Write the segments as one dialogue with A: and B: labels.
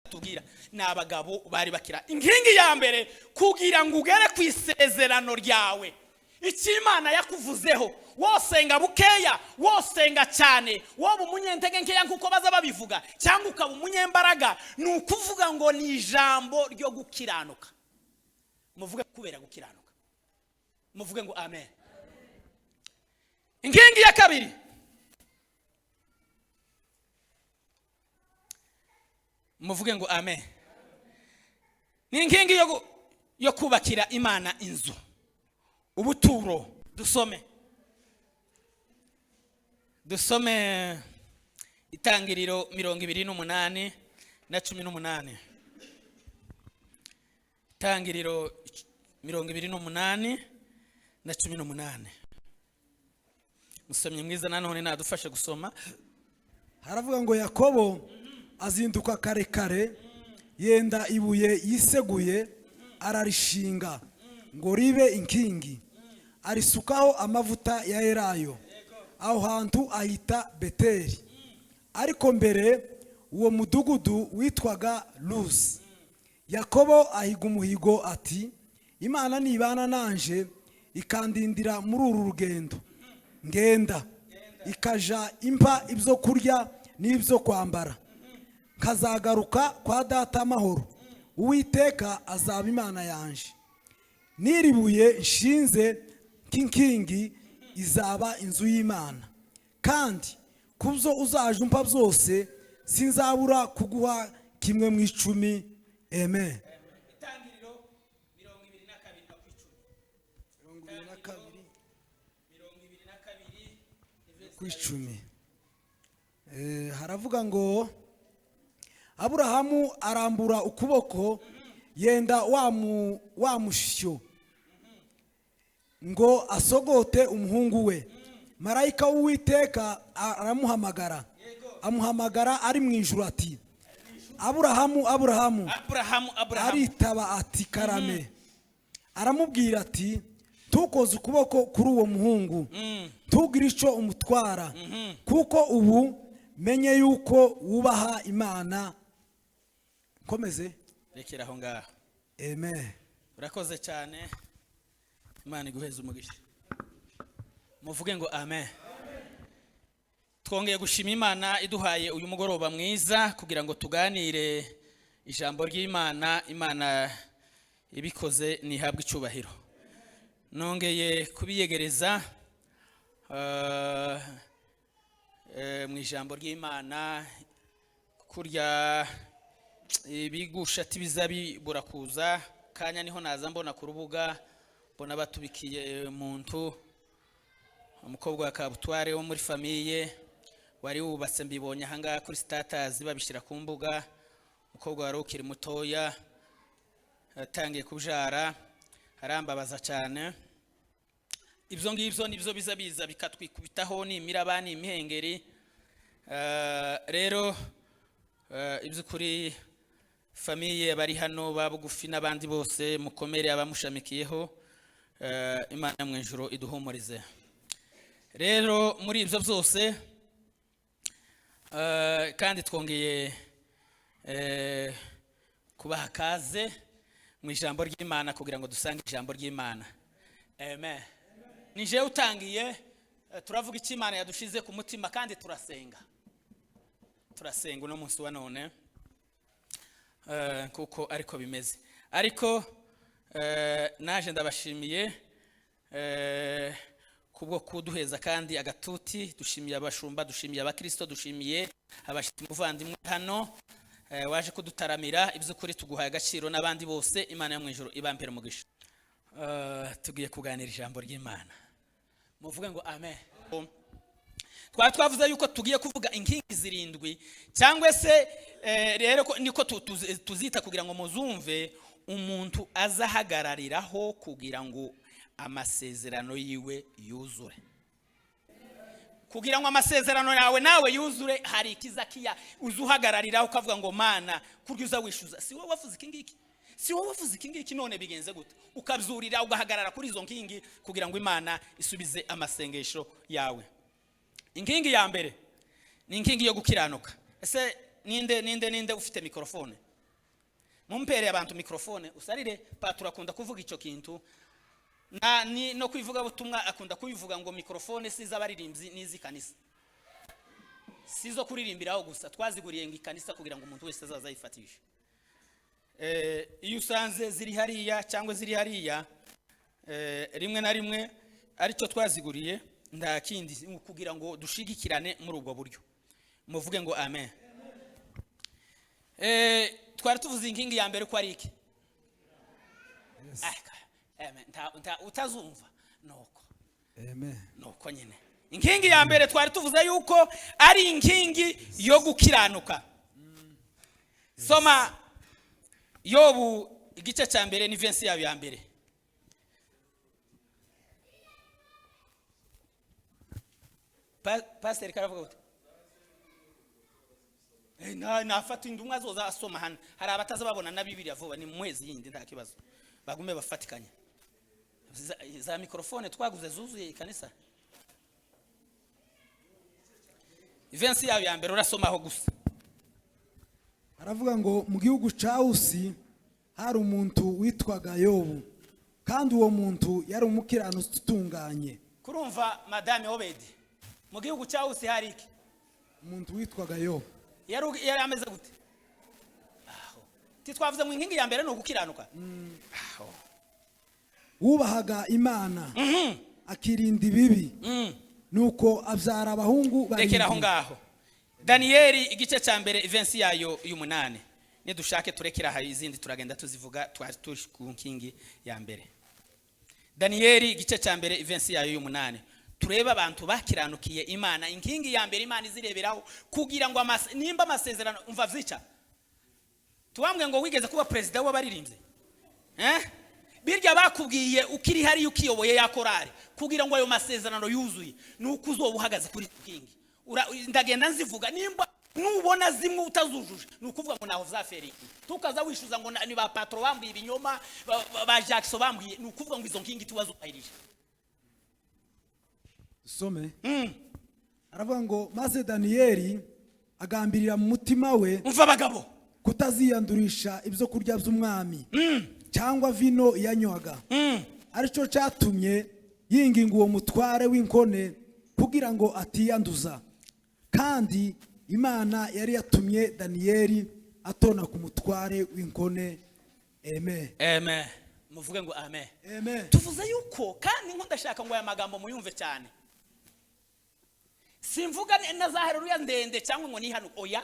A: tubwira n'abagabo bari bakira. Inkingi ya mbere kugira ngo ugere ku isezerano ryawe, icyo Imana yakuvuzeho, wosenga bukeya, wosenga cyane, woba umunyentege nkeya nkuko baza babivuga, cyangwa ukaba umunyembaraga, ni ukuvuga ngo ni ijambo ryo gukiranuka. Muvuge kubera gukiranuka, muvuge ngo amen. Inkingi ya kabiri, muvuge ngo amen. Ni inkingi yo kubakira Imana inzu, ubuturo. Dusome Itangiriro 28 na 18. Itangiriro 28 na 18. Musomye mwiza nanone nadufashe gusoma.
B: Haravuga ngo Yakobo azinduka kare kare, yenda ibuye yiseguye, ararishinga ngo ribe inkingi, arisukaho amavuta ya elayo. Aho hantu ahita Beteli. Ariko mbere uwo mudugudu witwaga Luzi. Yakobo ahiga umuhigo ati, Imana nibana nanje ikandindira muri uru rugendo ngenda, ikaja impa ibyo kurya n'ibyo kwambara, nkazagaruka kwa data amahoro, Uwiteka azaba Imana yanje. Niribuye nshinze nk'inkingi izaba inzu y'Imana, kandi kubyo uzaje umpa byose sinzabura kuguha kimwe mu 10. Amen.
A: Itangiriro
B: 22 haravuga ngo Aburahamu arambura ukuboko, yenda wa mushyo ngo asogote umuhungu we. Marayika w'Uwiteka aramuhamagara, amuhamagara ari mu ijuru ati, Aburahamu, Aburahamu. Aritaba ati, karame. Aramubwira ati, tukoze ukuboko kuri uwo muhungu, tugira icyo umutwara, kuko ubu menye yuko wubaha Imana. Komeze
A: rekera aho ngaho.
B: Amen.
A: Urakoze cyane, Imana iguheze umugisha. Muvuge ngo amen. Twongeye gushima Imana iduhaye uyu mugoroba mwiza kugira ngo tuganire ijambo ry'Imana. Imana ibikoze nihabwe icyubahiro. Nongeye kubiyegereza mu ijambo ry'Imana, kurya ibigusha tibiza bibura kuza kanya, niho naza mbona ku rubuga, mbona batubikiye Umuntu, umukobwa wa Kabutware wo muri famiye wari wubatse, mbibonye ahangaha kuri status babishira ku mbuga. Umukobwa wari ukiri mutoya atangiye kubyara, arambabaza cyane. Ibyo ngibyo nibyo biza bikatwikubitaho n'imirabani imihengeri. Rero ibyo kuri famiye bari hano babugufi n'abandi bose mukomere abamushamikiyeho, Imana mu ijuru iduhumurize. Rero muri ibyo byose kandi twongeye kubaha kaze mu ijambo ry'Imana kugira ngo dusange ijambo ry'Imana. Amen. Nije utangiye turavuga icyo Imana yadushize ku mutima, kandi turasenga uno munsi wa none, kuko ariko bimeze. Ariko naje ndabashimiye kubwo kuduheza kandi agatuti. Dushimiye abashumba, dushimiye abakristo, dushimiye abashitsi muvandimwe hano waje kudutaramira. Ibyo kuri tuguhaye agaciro n'abandi bose. Imana yo mu ijuru ibampere umugisha. Tugiye kuganira ijambo ry'Imana. Muvuge ngo amen. Twavuze yuko tugiye kuvuga inkingi 7, cyangwa se rero niko tuzita kugira ngo muzumve. Umuntu azahagarariraho kugira ngo amasezerano yiwe yuzure. Kugira ngo amasezerano yawe nawe yuzure, hari ikizakiya uzuhagarariraho ukavuga ngo Mana kurya uza wishuza. Si wowe wavuze ikingiki, si wowe wavuze ikingiki, none bigenze gute? Ukabyurira ugahagarara kuri izo nkingi kugira ngo Imana isubize amasengesho yawe. Inkingi ya mbere ni inkingi yo gukiranuka. Ese ninde ufite mikrofone? mumpere abantu mikrofone usarire patura akunda kuvuga ico kintu no kwivuga butumwa akunda kubivuga ngo mikrofone siza abaririmbyi nizi kanisa sizo kuririmbiraho gusa twaziguriye ngo ikanisa kugira ngo umuntu wese azaza yifatisha iyo usanze ziri hariya cyangwa ziri hariya rimwe na rimwe aricyo twaziguriye nda kindi kugira ngo dushigikirane muri ubwo buryo muvuge ngo amen. Twari tuvuze inkingi ya mbere ko ari iki? Amen. Utazumva nuko. Amen. Nuko nyine. Inkingi ya mbere twari tuvuze yuko ari inkingi yo gukiranuka. Soma Yobu igice cya mbere ni verse yayo ya mbere. Pastor karavuga uti nafata indumwe azoza asoma hano hari abatazababona na Bibiliya vuba ni mwezi yindi nta kibazo bagume bafatikanye za mikrofone twaguze zuzuye ikanisa events yayo ya mbere urasomaho gusa
B: aravuga ngo mu gihugu ca Usi hari umuntu witwaga Yobu kandi uwo muntu yari umukiranutsi utunganye.
A: Kurumva madame Obedi mu gihugu ca Usi hari iki?
B: Umuntu witwaga Yobu
A: yari ameze gute? Aho titwavuze mu inkingi ya mbere no gukiranuka. Aho
B: wubahaga Imana akirinda ibibi nuko abyara abahungu
A: barindwi. Rekera aho ngaho Danieli igice cya mbere events yayo y'umunane ni dushake turekera ha izindi turagenda tuzivuga twatush ku nkingi ya mbere. Danieli igice cya mbere events yayo y'umunane tureba abantu bakiranukiye Imana inkingi ya mbere Imana izireberaho kugira ngo nimba amasezerano umva vyica tuwambwe ngo wigeze kuba president w'abaririmbye birya bakubwiye ukiri hari ukiyoboye ya korari kugira ngo ayo masezerano yuzuye nuko uzobuhagaze kuri inkingi ndagenda nzivuga nimba nubona zimwe utazujuje nukuvuga ngo naho zaferi tukaza wishuza ngo ni ba patron bambuye ibinyoma ba Jackson bambuye nukuvuga ngo izo nkingi tubazubahirije.
B: Some aravuga ngo maze Danieli agambirira mu mutima we
A: umva abagabo
B: kutaziyandurisha ibyo kurya by'umwami cyangwa vino yanywaga arico cyatumye yinginga uwo mutware w'inkone kugira ngo atiyanduza kandi Imana yari yatumye Danieli atona ku mutware w'inkone. Amen.
A: Amen. Muvuge ngo amen.
B: Amen.
A: Tuvuze yuko kandi nko ndashaka ngo aya magambo muyumve cyane simvuga na Haleluya ndende cyangwa ngo ni hano oya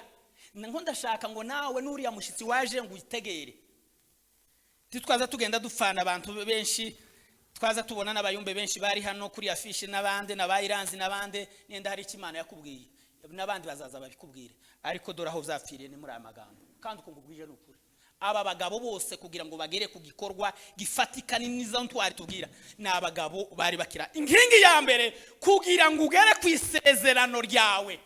A: nko ndashaka ngo nawe nuriya mushitsi waje ngo uyitegere titwaza tugenda dufana abantu benshi twaza tubona n'abayumbe benshi bari hano kuri afishi nabande nabayiranzi nabande nenda hari ikimana yakubwiye nabandi bazaza babikubwire ariko dore aho uzapfiriye ni muri amagambo kandi ukungubwije n'ukuri aba bagabo bose kugira ngo bagere ku gikorwa gifatika nizo ntwari tubwira n'abagabo bari bakira inkingi ya mbere kugira ngo ugere ku isezerano ryawe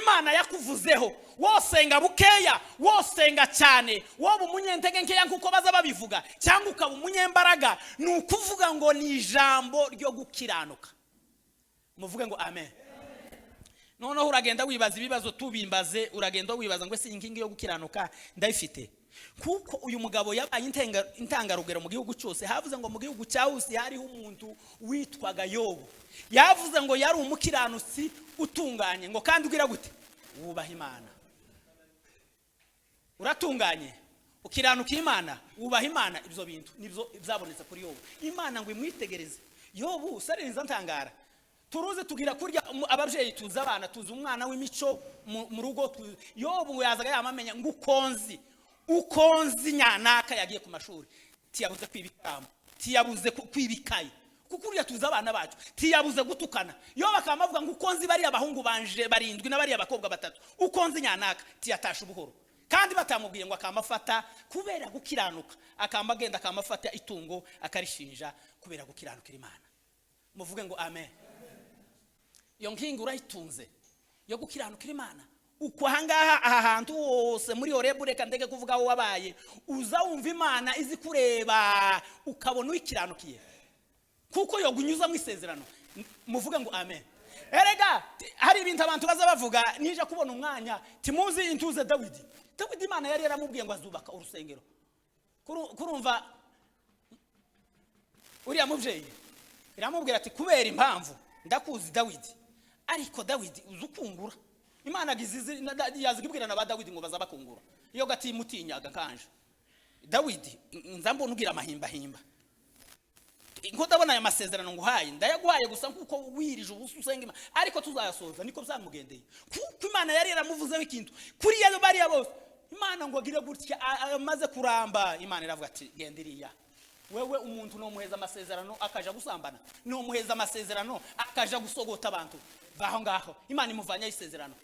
A: Imana yakuvuzeho wosenga bukeya wosenga cyane woba umunyentege nkeya nkuko baza babivuga cyangwa ukaba umunyembaraga nukuvuga ngo ni ijambo ryo gukiranuka muvuge ngo amen. Noneho uragenda wibaza ibibazo tubimbaze uragenda wibaza ngo ese inkingi yo gukiranuka ndayifite kuko uyu mugabo yabaye intangarugero mu gihugu cyose havuze ngo mu gihugu cya Usi hariho umuntu witwaga Yobu yavuze ngo yari umukiranutsi utunganye ngo kandi ugira gute wubaha Imana uratunganye ukiranuka Imana wubaha Imana ibyo bintu nibyo byabonetse kuri Yobu Imana ngo imwitegereze Yobu usarinza ntangara turuze tugira kurya ababyeyi tuza abana tuza umwana w'imico mu rugo Yobu yazaga yamamenya ngo ukonzi nyanaka yagiye ku mashuri tiyabuze kwibikamo tiyabuze kwibikaye kuko uriya tuza abana bacu tiyabuze gutukana yo bakamavuga ngo ukonzi bari abahungu banje barindwi n'abari abakobwa batatu ukonzi nyanaka tiyatasha ubuhoro kandi batamubwiye ngo akamafata kubera gukiranuka akamagenda akamafata itungo akarishinja kubera gukiranukira Imana muvuge ngo amen. Iyo nkingi urayitunze yo gukiranukira Imana uko hangaha aha hantu hose muri Horebu reka ndege kuvuga aho wabaye uza wumva Imana izi kureba ukabona uyikiranukiye kuko yo gunyuza mu isezerano muvuge ngo amen. Erega hari ibintu abantu baza bavuga nije kubona umwanya timuzi intuze Dawidi Imana yari yaramubwiye ngo azubaka urusengero kurumva uriya mubyeyi iramubwira ati kubera impamvu ndakuzi Dawidi, ariko Dawidi uzukungura Imana yazigibwirana ba Dawidi ngo bazabakungura iyo gatimutinyaga kanje Dawidi nzambona ugira amahimba ngo ndabona aya masezerano nguhaye ndayaguhaye gusa nkuko wirije ubusa usenga Imana, ariko tuzayasoza niko byamugendeye kuko Imana yari yaramuvuzeho ikintu kuri yayo bari yabose. Imana ngo agire gutya amaze kuramba, Imana iravuga ati gendiriya wewe umuntu no muheza amasezerano akaja gusambana, no muheza amasezerano akaja gusogota abantu baho ngaho. Imana imuvanya isezerano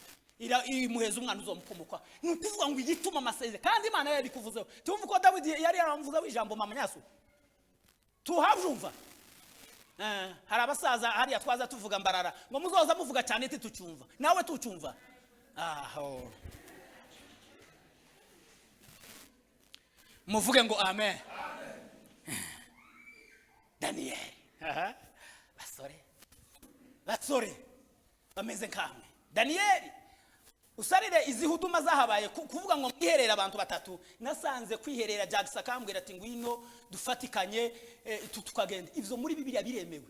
A: imuheza umwana uzomukomoka, nukuvuga ngo igituma amasezerano kandi Imana yari kuvuzeho. Tuvuga ko Dawidi yari yaramuvuzeho ijambo mama nyaso tuhavyumva. Hari abasaza hariya twaza tuvuga mbarara ngo muzoza muvuga cyane tucyumva, nawe tucyumva. Aho muvuge ngo amen. Daniel basore bameze nkamwe. Daniel usarire izi huduma zahabaye kuvuga ngo mwiherera abantu batatu, nasanze kwiherera Jagsa kambwira ati ngwino dufatikanye tukagenda. Ivyo muri Bibiliya biremewe.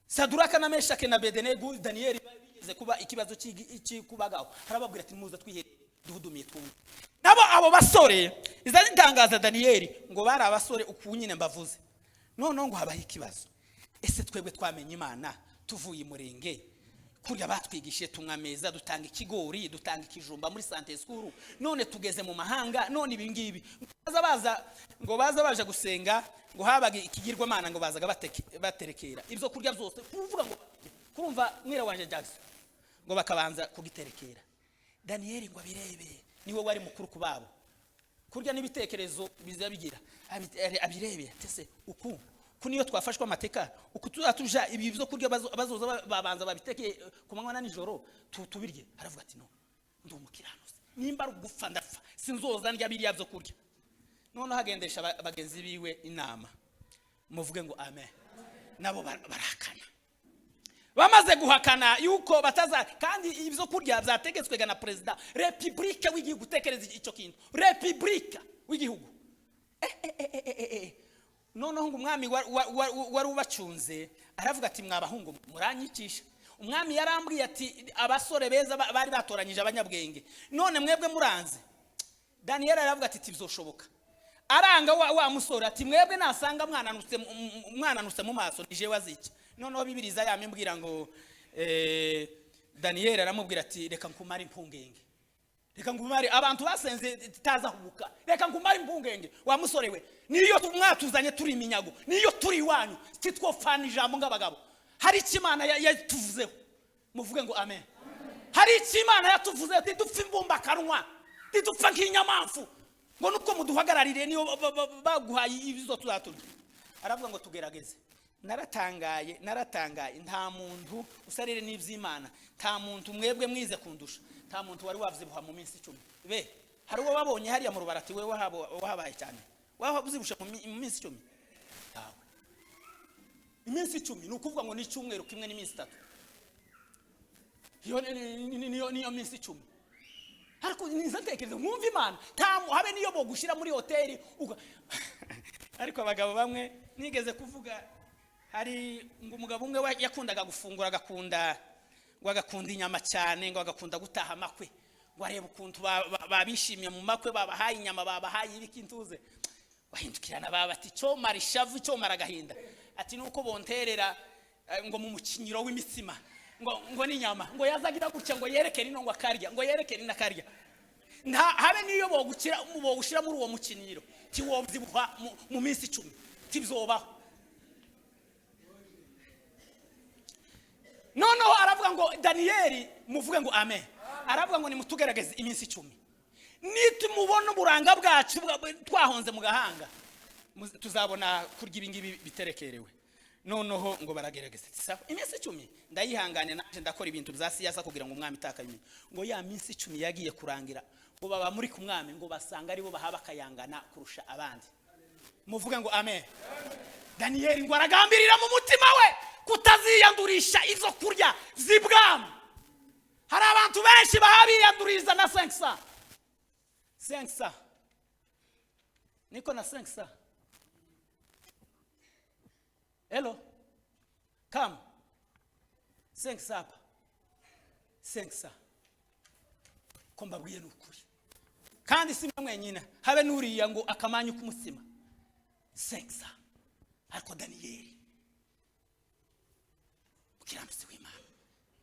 A: Saduraka na Meshake na Abednego Daniel bigeze kuba ikibazo cy'ikubagaho, harababwira ati muza twiherere duhudumiye twumwe. Nabo abo basore izari ndangaza Daniel ngo bari abasore ukunyine mbavuze. None ngo habaye ikibazo, ese twebwe twamenye Imana tuvuye murenge kurya batwigishe tumwameza dutanga ikigori dutanga ikijumba muri Sante School, none tugeze mu mahanga, none ibingibi baza baje gusenga ngo habaga ikigirwa Imana ngo bazaga baterekera ibyo kurya byose. Kuvuga ngo kurumva mwira wanje Jackson ngo bakabanza kugiterekera. Daniel ngo abirebe niwe wari mukuru kubabo, kurya n'ibitekerezo bizabigira abirebe tese uku kuniyo twafashwa amateka uku tuzatuja ibi byo kurya bazoza babanza babitekeye kumanywa na nijoro tubirye. Aravuga ati no ndumukiranuzi nimba ari ugupfa ndapfa sinzoza ndya biriya byo kurya. None hagendesha abagenzi biwe inama, muvuge ngo amen. Nabo barakana, bamaze guhakana yuko bataza kandi ibyo kurya byategetswe na president republique w'igihugu. Tekereza icyo kintu republique w'igihugu. Noneho ngo umwami wari ubacunze aravuga ati mwabahungu muranyikisha. Umwami yarambwiye ati abasore beza bari batoranyije abanyabwenge, none mwebwe muranze. Daniel aravuga ati tibizoshoboka. Aranga wa musore ati mwebwe nasanga mwananutse mu maso nije waziki. Noneho Bibiliya yamimbwira ngo Daniel aramubwira ati reka nkumare impungenge, reka ngumare abantu basenze tazahubuka, reka ngumare impungenge. Wa musore we niyo mwatuzanye turi iminyago, niyo turi iwanyu titwofana ijambo ngabagabo. Hari ikimana yatuvuzeho, muvuge ngo amen. Hari ikimana yatuvuzeho tidupfa imbumba kanwa, tidupfa nk'inyamanfu ngo nuko muduhagararire niyo baguhaye ibizo tuzaturya. Aravuga ngo tugerageze. Naratangaye nta muntu usarire n'ivy'Imana, nta muntu mwebwe mwize kundusha, nta muntu wari wavyibuha mu minsi 10. Be hari uwo babonye hariya mu rubarati we wahabaye cyane, wavuzibusha mu minsi 10. Yawe iminsi 10 nukuvuga ngo ni cyumweru kimwe n'iminsi 3. Niyo minsi 10. Ariko nizatekereza mwumva Imana habe niyo bogushira muri hoteli ariko abagabo bamwe nigeze kuvuga, hari ngo umugabo umwe yakundaga gufungura agakunda inyama cyane, ngo agakunda gutaha amakwe, ngo areba ukuntu babishimiye mu makwe, babahaye inyama, babahaye ibikintuze, bahindukirana bati cyomara ishavu cyomara agahinda, ati nuko bonterera ngo mu mukinyiro w'imitsima ngo n'inyama, ngo yazagira gutya ngo yerekere ino ngo akarya, ngo yerekere inakarya. Habe niyo bogushira muri uwo mukinyiro tiwobyibuha mu minsi 10 tibzobaho. Noneho aravuga ngo Daniel muvuge ngo amen. Aravuga ngo nimutugerageze iminsi 10, nitumubona uburanga bwacu twahonze mu gahanga tuzabona kurya ibingibi biterekerewe. Noneho ngo baragerageze sawa iminsi 10 ndayihangane naje ndakora ibintu bya siyasa kugira ngo umwami takabimye. Ngo ya minsi 10 yagiye kurangira ngo baba muri ku mwami ngo basanga ari bo bahaba kayangana kurusha abandi. Muvuge ngo amen. Daniel ngo aragambirira mu mutima we kutaziyandurisha izo kurya zibwami. Hari abantu benshi bahabiyanduriza na 500 niko na 5 saa. Hello, come 5 saa hapa, 5 saa. Ko mbabwiye n'ukuri kandi si mwenyine habe nuriya ngo akamanyu k'umutsima 5 saa. Ariko Daniyeli mukiranutsi w'Imana,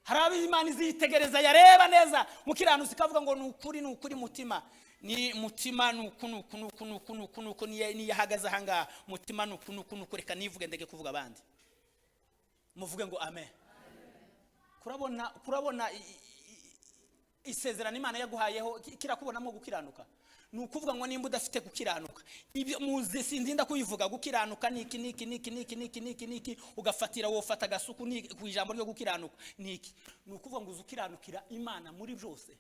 A: harabi Imana izitegereza yareba neza mukiranutsi kavuga ngo n'ukuri mutima ni mutima nuku ni yahagaze hanga mutima nuku reka nivuge ndege kuvuga abandi muvuge ngo amen. Kurabona isezerano Imana yaguhayeho kirakubonamo gukiranuka. Nukuvuga ngo nimba udafite gukiranuka ibyo muze sindinda kuyivuga gukiranuka niki ugafatira wo fata gasuku ni ku ijambo ryo gukiranuka niki. Nukuvuga ngo uzukiranukira Imana muri byose.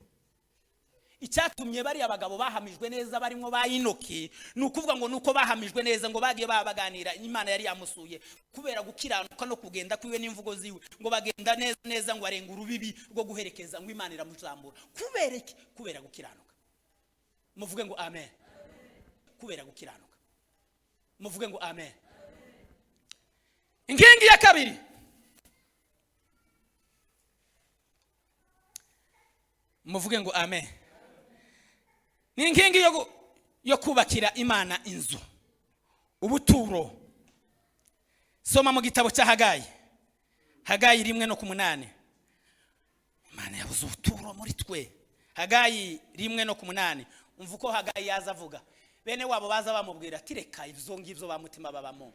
A: Icyatumye bari abagabo bahamijwe neza barimo bayinoki nukuvuga ngo nuko bahamijwe neza ngo bagiye babaganira Imana yari yamusuye kubera gukiranuka no kugenda kwiwe n'imvugo ziwe ngo bagenda neza ngo arenga urubibi rwo guherekeza ngo Imana iramuzambura kubera iki? Kubera gukiranuka. Muvuge ngo amen. Kubera gukiranuka. Muvuge ngo amen. Inkingi ya kabiri, muvuge ngo amen. Ni inkingi yo kubakira Imana inzu, ubuturo. Soma mu gitabo cya Hagayi 1:8. Imana yabuze ubuturo muri twe. Hagayi 1:8. Umva uko Hagayi yazavuga. Bene wabo baza bamubwira ati reka ivyo ngivyo ba Mutima babamo.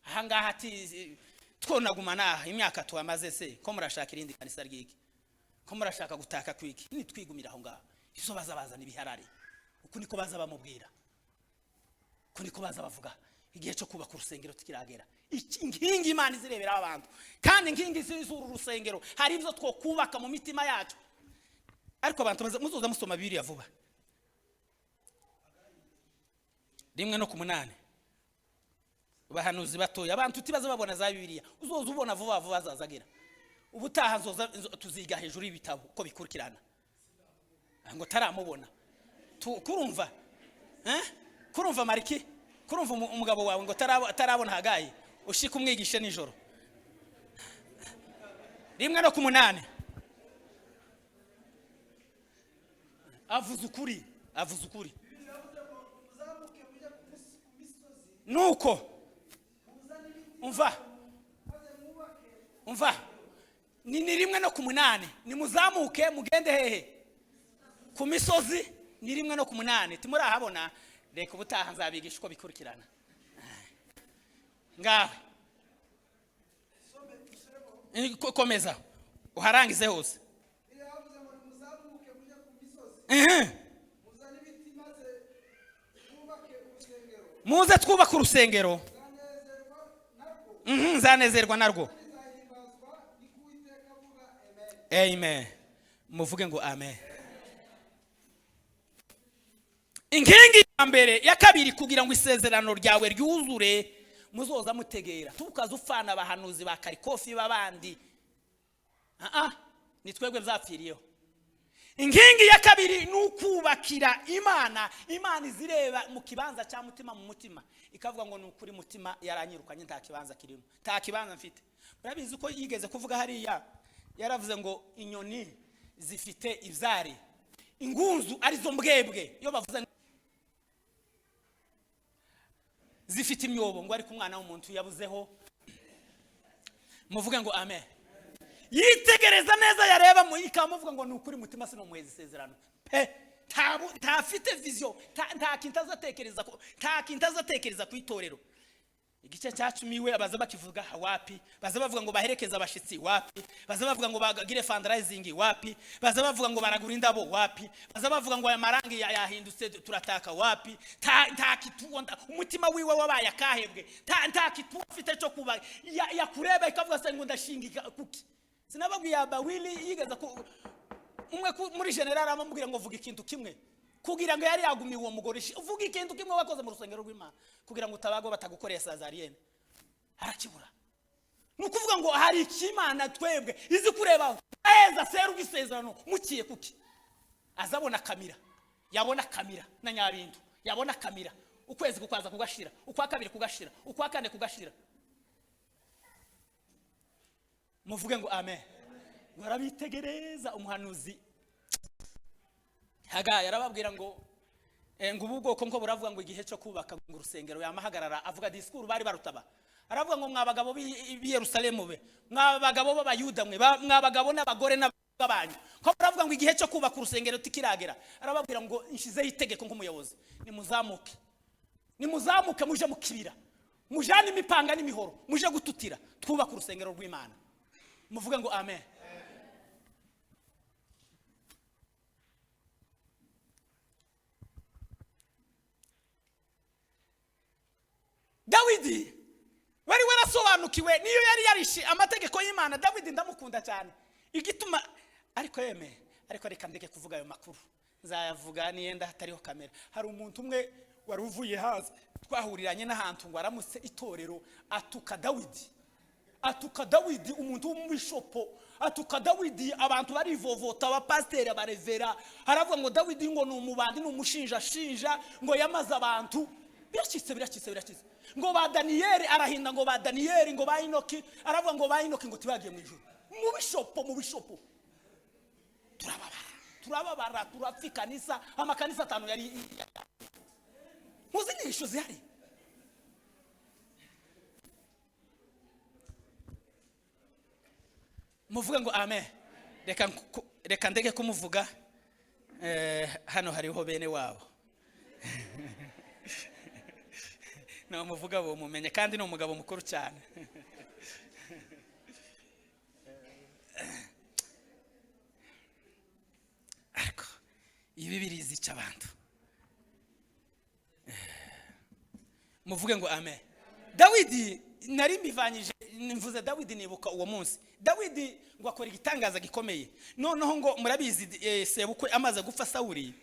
A: Ahangaha ati twonagumana imyaka twamaze se ko murashaka irindi kanisa ryiki, ko murashaka gutaka kwiki, ni twigumira aho ngaho. Izo baza nibiharare. Uko niko baza bamubwira, uko niko baza bavuga igihe cyo kubaka urusengero tukiragera. Inkingi Imana izirebera abantu kandi inkingi zizuru urusengero hari ivyo two kubaka mu mitima yacu. Ariko abantu muzoza musoma Bibiliya vuba 1:8. Bahanuzi batoya abantu utibaza babona za Bibiliya uzoza ubona vuba azazagera. Ubutaha nzoza tuziga hejuru y'ibitabo uko bikurikirana ngo taramubona kurumva kurumva Mariki, kurumva umugabo wawe ngo tarabona Hagayi ushika umwigishe nijoro 1:8. Avuze ukuri nuko umva ni 1:8. Nimuzamuke mugende hehe ku misozi. Ni 1:8. Timurahabona reka ubutaha nzabigisha uko bikurikirana ngawe. Komeza uharangize hose. Muze twubaka urusengero. Zanezerwa narwo. Amen. Muvuge ngo amen. Inkingi ya mbere ya kabiri kugira ngo isezerano ryawe ryuzure muzoza mutegera tukaza ufana abahanuzi ba karikofi babandi. Ni twebwe byapfiriyeho. Inkingi ya kabiri nukubakira Imana izireba mu kibanza cya Mutima mu mutima ikavuga ngo nukuri Mutima yaranyirukanye nta kibanza kirimo, nta kibanza mfite. Murabizi ko yigeze kuvuga hariya yaravuze ngo inyoni zifite ivyari, ingunzu arizo mbwebwe yo bavuze zifite imyobo ngo ari ku mwana w'umuntu yabuzeho. Muvuge ngo amen. Yitegereza neza yareba mu ikamuvuga ngo nukuri Mutima sino muhezi isezerano ntafite vision nta kintazatekereza ku itorero. Igice cyacumiwe abaza bakivuga wapi, baza bavuga ngo baherekeza abashitsi wapi, baza bavuga ngo bagire fundraising wapi, baza bavuga ngo baragura indabo wapi, baza bavuga ngo amarangi yahindutse turataka wapi. Nta kituonda umutima wiwe wabaye akahebwe, nta kitu afite cyo kuba yakureba ikavuga se ngo ndashingika kuki. Sinababwiye abawili yigeza umwe muri general amubwira ngo vuga ikintu kimwe kugira ngo yari yagumiye uwo mugore. Uvuga ikintu kimwe wakoze mu rusengero rw'Imana kugira ngo utabago batagukoreye Sazariyene arakibura. Nukuvuga ngo hari ikimana twebwe izi kureba aheza seru gisezerano mukiye kuki azabona kamera, yabona kamera na Nyabindu, yabona kamera ukwezi kukaza kugashira, ukwa kabiri kugashira, ukwa kane kugashira. Muvuge ngo amen. Barabitegereza umuhanuzi Hagayi arababwira ngo ubu bwoko nko buravuga ngo igihe cyo kubaka ngo urusengero yamahagarara avuga disikuru bari barutaba. Aravuga ngo mwabagabo b'i Yerusalemu be, mwabagabo b'Abayuda mwe, mwabagabo n'abagore n'abanyu, ko baravuga ngo igihe cyo kubaka urusengero tikiragera. Arababwira ngo inshizeho itegeko nk'umuyobozi, nimuzamuke muje mu kibira, mujane imipanga n'imihoro, muje gututira twubaka urusengero rw'Imana. Muvuge ngo amen. Dawidi wari warasobanukiwe niyo yari yarishi amategeko y'Imana. Dawidi ndamukunda cyane, igituma ariko reka ndeke kuvuga ayo makuru, nzayavuga niyenda hatariho kamera. Hari umuntu umwe wari uvuye haza twahuriranye n'ahantu ngo aramutse itorero atuka Dawidi, umuntu w'umubishopo atuka Dawidi, abantu barivovota, abapasiteri, abarevera. Haravuga ngo Dawidi ngo ni umubandi, ni umushinja ngo yamaze abantu. Biracitse ngo ba Daniyeli arahinda, ngo ba Daniyeli, ngo ba Inoki. Aravuga ngo ba Inoki ngo tibagiye mu ijuru. Mu bishopo turababara turafikanisa amakanisa 5 yari muzi nisho zihari. Muvuge ngo amen. Reka ndeke kumuvuga, hano hariho bene wabo no muvuga bo mumenye, kandi ni umugabo mukuru cyane. Ariko ibi birizica abantu. Muvuge ngo amen. Dawidi nari mbivanyije, mvuze Dawidi nibuka uwo munsi. Dawidi ngo akora igitangaza gikomeye. Noneho ngo murabizi sebukwe amaze gupfa Sawuli,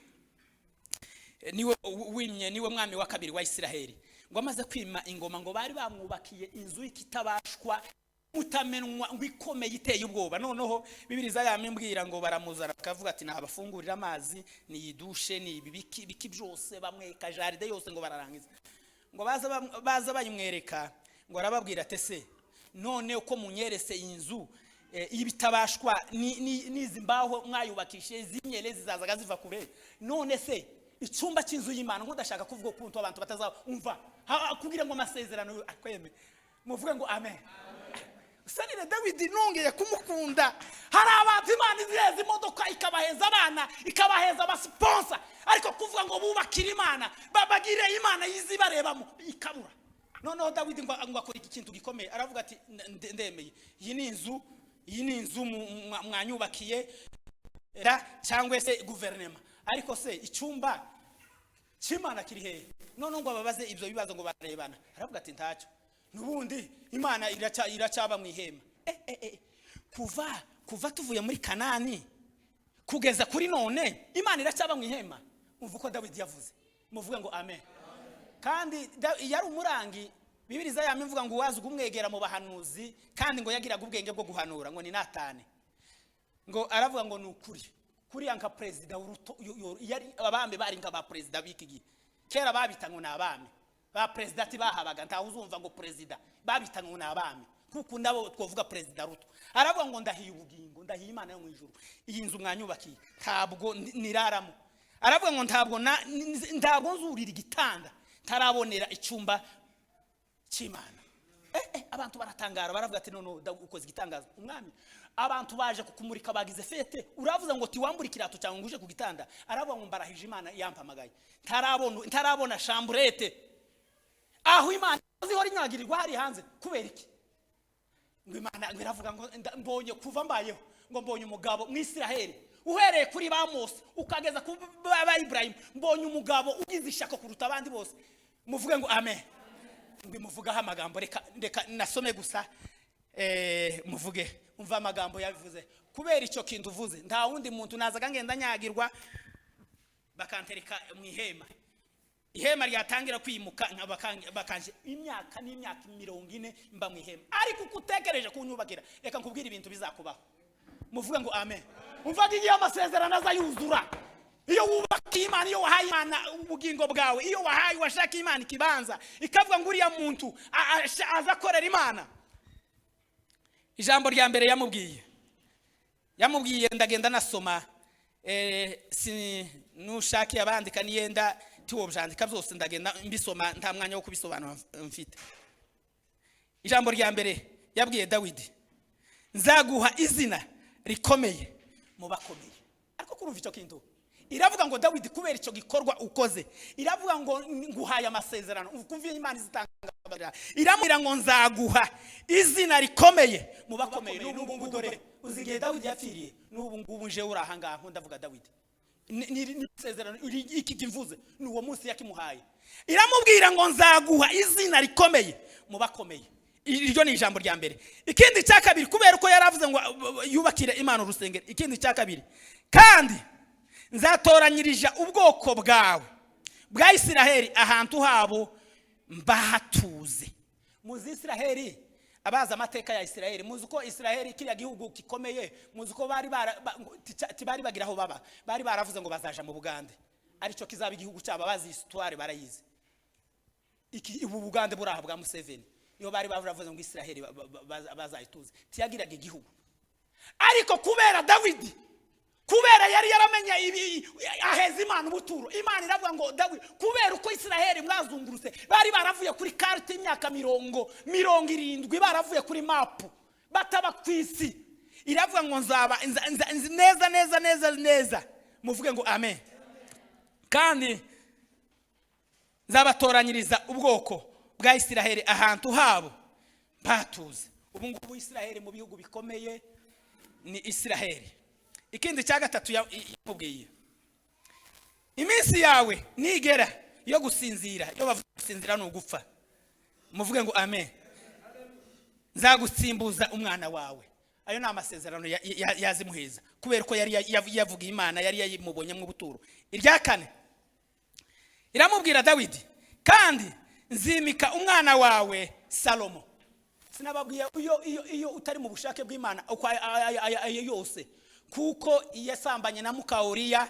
A: niwe mwami wa kabiri wa Isiraheli. Ngo amaze kwima ingoma, ngo bari bamwubakiye inzu ikitabashwa mutamenwa, ngo ikomeye iteye ubwoba. Noneho Bibiliya yamimbwira ngo baramuzana bakavuga ati nabafungurira amazi, ni idushe, ni ibiki byose, bamweka jaride yose ngo bararangiza. Ngo baza bayimwereka, ngo arababwira ati se none uko munyerese inzu ibitabashwa nizi mbaho mwayubakishe zimyele zizazaga ziva kure, none se icyumba cy'inzu y'Imana ngo ndashaka kuvuga ukuntu abantu batazumva kugira ngo amasezerano akweme. Muvuge ngo amen. Sanire Dawidi nongeye kumukunda. Hari abantu Imana izeza imodoka ikabaheza abana, ikabaheza abasponsa, ariko kuvuga ngo bubakire Imana, babagire Imana yizibarebamo ikabura. Noneho Dawidi ngo akora iki kintu gikomeye, aravuga ati ndemeye, iyi ni inzu mwanyubakiye cyangwa se guverinema, ariko se icyumba cy'Imana kiri hehe? Noneho ngo babaze ibyo bibazo ngo barebana. Aravuga ati ntacyo, nubundi Imana iracyaba mu ihema. Kuva tuvuye muri Kanani kugeza kuri none Imana iracyaba mu ihema. Umva uko Dawidi yavuze. Muvuge ngo amen. Kandi yari umurangi. Bibiliya yamivuga ngo wazi kumwegera mu bahanuzi, kandi ngo yagiraga ubwenge bwo guhanura, ngo ni Natane. Ngo aravuga ngo nukuri kuri yanka president uruto yari abambe bari nka ba president biki gihe. Kera babita ngo nabami ba president bahabaga, nta uzumva ngo president babita ngo nabami, kuko ndabo twovuga president ruto. Aravuga ngo ndahiye ubugingo, ndahiye Imana yo mu ijuru, iyi nzu mwanyubakiye ntabwo niraramo. Aravuga ngo ntabwo nzurira igitanda tarabonera icyumba cy'Imana. Abantu baratangara, baravuga ati none ukoze igitangaza umwami. Abantu baje kukumurika bagize fete, uravuza ngo tiwambura kirato cyangwa nguje ku gitanda. Aravuga ngo mbarahije Imana yampamagaye, ntarabona chambrette aho Imana zihora inyagirirwa hari hanze. Kubera iki? Ngo Imana iravuga ngo mbonye kuva mbayeho, ngo mbonye umugabo mu Isiraheli uhereye kuri ba Mose ukageza ku ba Ibrahim, mbonye umugabo ugize ishaka kuruta abandi bose. Muvuge ngo amen. Muvugaho amagambo, reka nasome gusa muvuge. Umva amagambo yabivuze. Kubera icyo kintu uvuze nta wundi muntu nazaga ngenda nyagirwa bakantereka mu ihema. Ihema ryatangira kwimuka bakanje imyaka 40 mba mu ihema, ariko kutekereje kunyubakira. Reka nkubwira ibintu bizakubaho. Muvuge ngo amen. Umva igihe amasezerano azayuzura, iyo wubaka Imana, iyo wahaye Imana ubugingo bwawe, iyo wahaye washaka Imana ikibanza ikavuga ngo uriya muntu azakorera Imana. Ijambo rya mbere yamubwiye ndagenda nasoma nushaki abandika niyenda tiwo byandika byose ndagenda mbisoma nta mwanya wo kubisobanura mfite. Ijambo rya mbere yabwiye Dawidi, nzaguha izina rikomeye mu bakomeye. Ariko kurumva icyo kintu iravuga ngo Dawidi kubera icyo gikorwa ukoze, iravuga ngo nguhaye amasezerano, ukumva Imana izitanga, iramubwira ngo nzaguha izina rikomeye mu bakomeye. N'ubu ngubu dore uzigiye Dawidi yapfiriye, n'ubu ngubu nje uri aha ngaho ndavuga Dawidi ni isezerano iki kivuze n'uwo munsi yakimuhaye. Iramubwira ngo nzaguha izina rikomeye mu bakomeye. Iryo ni ijambo rya mbere. Ikindi cya kabiri, kubera uko yaravuze ngo yubakire Imana urusengero, ikindi cya kabiri, kandi nzatoranyirija ubwoko bwawe bwa Isiraheli ahantu habo mbahatuze. Muzi Isiraheli, abaza amateka ya Isiraheli, muzi ko Isiraheli kiriya gihugu gikomeye, muzi ko bari bagira aho baba, bari baravuze ngo bazaja mu Bugande, aricyo kizaba igihugu cyabo, bazi histoire barayizi. Ubu Bugande buri aha bwa Museveni, niyo bari bavuze ngo Isiraheli bazayituze, tiyagiraga igihugu. Ariko kubera Dawidi, kubera yari yaramenye aheza Imana ubuturo, Imana iravuga ngo Dawidi, kubera uko Isiraheli mwazungurutse, bari baravuye kuri carte imyaka 70 baravuye kuri mapu bataba kwisi, iravuga ngo nzaba neza muvuge ngo amen. Kandi nzabatoranyiriza ubwoko bwa Isiraheli ahantu habo batuze. Ubu ngubu Isiraheli mu bihugu bikomeye ni Isiraheli. Ikindi cya gatatu yamubwiye, iminsi yawe nigera yo gusinzira, yo bavuga gusinzira no gupfa, muvuge ngo amen. Nzagutsimbuza umwana wawe. Ayo ni amasezerano yazimuheza, kubera ko yari yavuga Imana, yari yayimubonyemo ubuturo. Irya kane iramubwira Dawidi, kandi nzimika umwana wawe Salomo. Sinababwiye iyo utari mu bushake bw'Imana uko yose, kuko yasambanye na Mukauriya,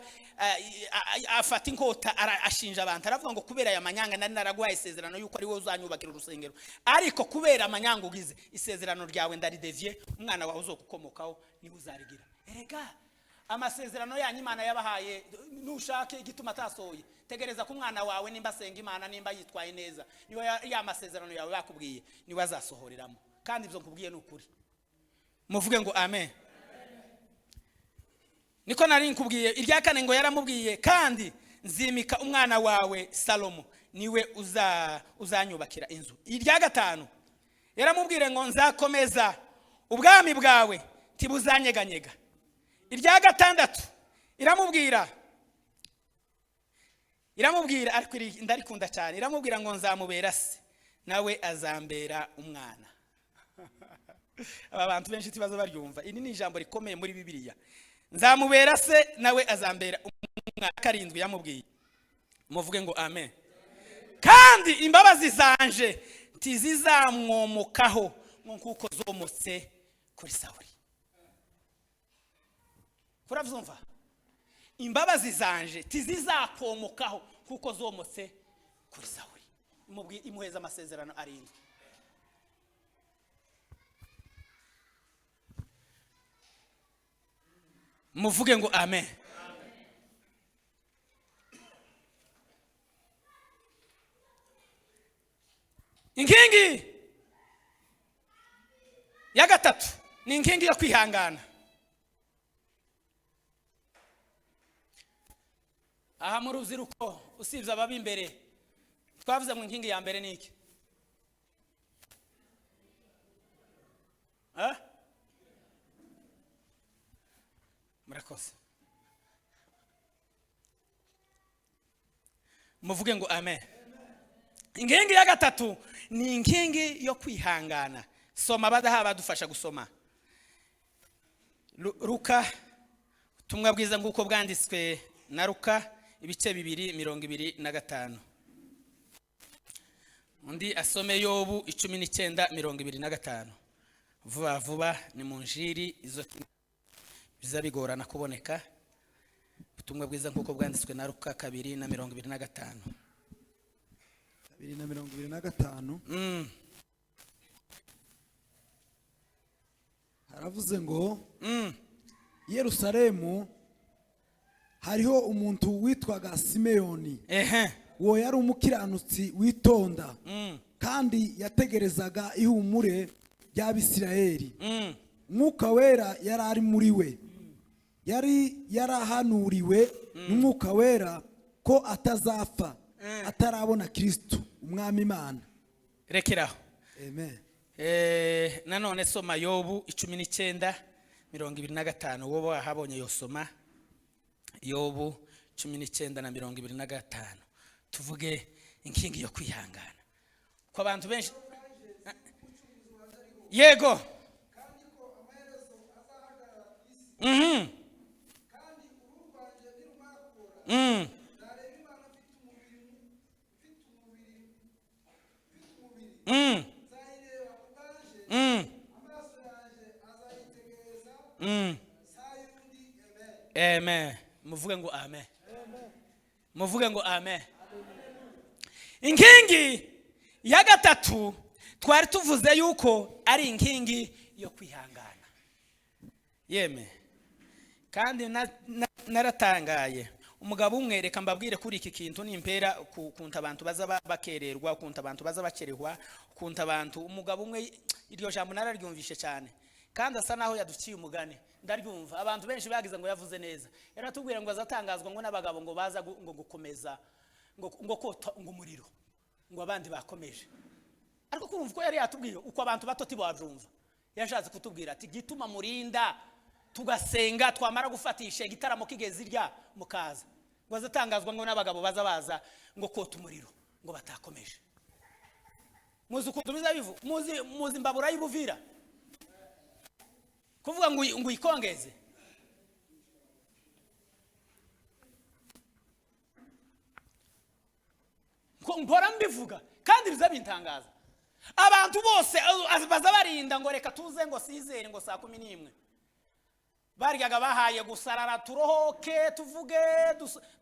A: afata inkota ashinja abantu, aravuga ngo kubera aya manyanga nari naragwaye isezerano yuko ari wowe uzanyubakira urusengero, ariko kubera amanyanga ugize isezerano ryawe ndaridevye, umwana wawe uzokukomokaho ni uzarigira. Erega amasezerano yanyu Imana yabahaye, nushake igituma tasoye, tegereza ku mwana wawe nimba asenga Imana, nimba yitwaye neza, niwe ya masezerano yawe bakubwiye niwe azasohoreramo. Kandi ibyo nkubwiye n'ukuri, muvuge ngo amen. Niko nari nkubwiye. Irya kane ngo yaramubwiye, kandi nzimika umwana wawe Salomo, niwe uzanyubakira inzu. Irya gatanu yaramubwire ngo nzakomeza ubwami bwawe tibuzanyeganyega. Irya gatandatu iramubwira ariko ndarikunda cyane, iramubwira ngo nzamubera se, nawe azambera umwana. Aba bantu benshi tibazo baryumva, ini ni ijambo rikomeye muri Bibiliya. Nzamubera se, nawe azambera umwana. Karindwi yamubwiye, muvuge ngo amen. Kandi imbabazi zanje tizizamwomokaho nkuko zomotse kuri Sawuli. Kuravyumva? Imbabazi zanje tizizakomokaho kuko zomotse kuri Sawuli. Imuheza amasezerano arindwi. Muvuge ngo amen. Inkingi ya gatatu ni inkingi yo kwihangana. Aha mu ruziruko usibye ababi imbere, twavuze mu inkingi ya mbere niki? Murakoze. Muvuge ngo amen. Inkingi ya gatatu ni inkingi yo kwihangana. Soma badaha badufasha gusoma. Luka, ubutumwa bwiza nguko bwanditswe na Luka, ibice 2:25. Undi asome Yobu 19:25. Vuba vuba ni mu njiri izo biza bigorana kuboneka. ubutumwa bwiza nk'uko bwanditswe na Luka 2:25.
B: 2:25 haravuze ngo i Yerusalemu hariho umuntu witwaga Simeyoni. Uwo yari umukiranutsi witonda kandi yategerezaga ihumure ry'Abisirayeli. Mwuka wera yari ari muri we, yari yarahanuriwe n'Umwuka wera ko atazapfa atarabona Kristo umwami Imana.
A: Rekeraho.
B: Amen.
A: Nanone soma Yobu 19:25. Wowe wahabonye yosoma Yobu 19:25. Tuvuge inkingi yo kwihangana kwa abantu benshi. Yego. Amen. Muvuge ngo amen. Muvuge ngo amen. Inkingi ya gatatu twari tuvuze yuko ari inkingi yo kwihangana. Yeme. Kandi naratangaye. Umugabo umwe reka mbabwire kuri iki kintu nimpera kunta abantu baza bakererwa, kunta abantu baza bakerehwa, kunta abantu. Umugabo umwe iryo jambo nararyumvishe cyane. Kandi asa naho yaduciye umugane. Ndaryumva abantu benshi bagize ngo yavuze neza. Yaratubwira ngo azatangazwa ngo n'abagabo ngo baza ngo gukomeza ngo kota ngo umuriro ngo abandi bakomeje. Ariko kurumva ko yari yatubwiye uko abantu batoti babyumva. Yashatse kutubwira ati gituma murinda tugasenga twamara gufatisha igitaramo kigeze irya mukaza. Ngo azatangazwa ngo n'abagabo baza ngo kota umuriro ngo batakomeje. Muzi ukuntu bizabivu, muzi mbabura y'Ibuvira. Kuvuga ngo ikongeze. Mbora mbivuga kandi bizabintangaza. Abantu bose baza barinda ngo reka tuze ngo sizere ngo saa 11. Baryaga bahaye gusarara turohoke tuvuge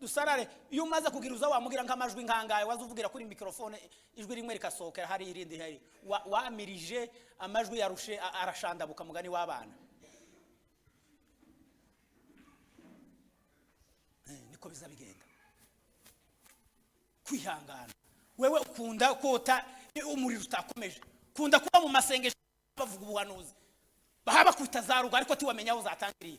A: dusarare. Iyo umaze kugira uza wamugira nk'amajwi nkangaye wazuvugira kuri microphone ijwi rimwe rikasohokera hari irindi hari wamirije amajwi yarushe arashandabuka mugani w'abana. Niko bizabigenda. Kwihangana. Wewe ukunda kota umuriro utakomeje. Kunda kuba mu masengesho bavuga ubuhanuzi. Bahaba kwitazaruga ariko tiwamenya aho zatangiriye.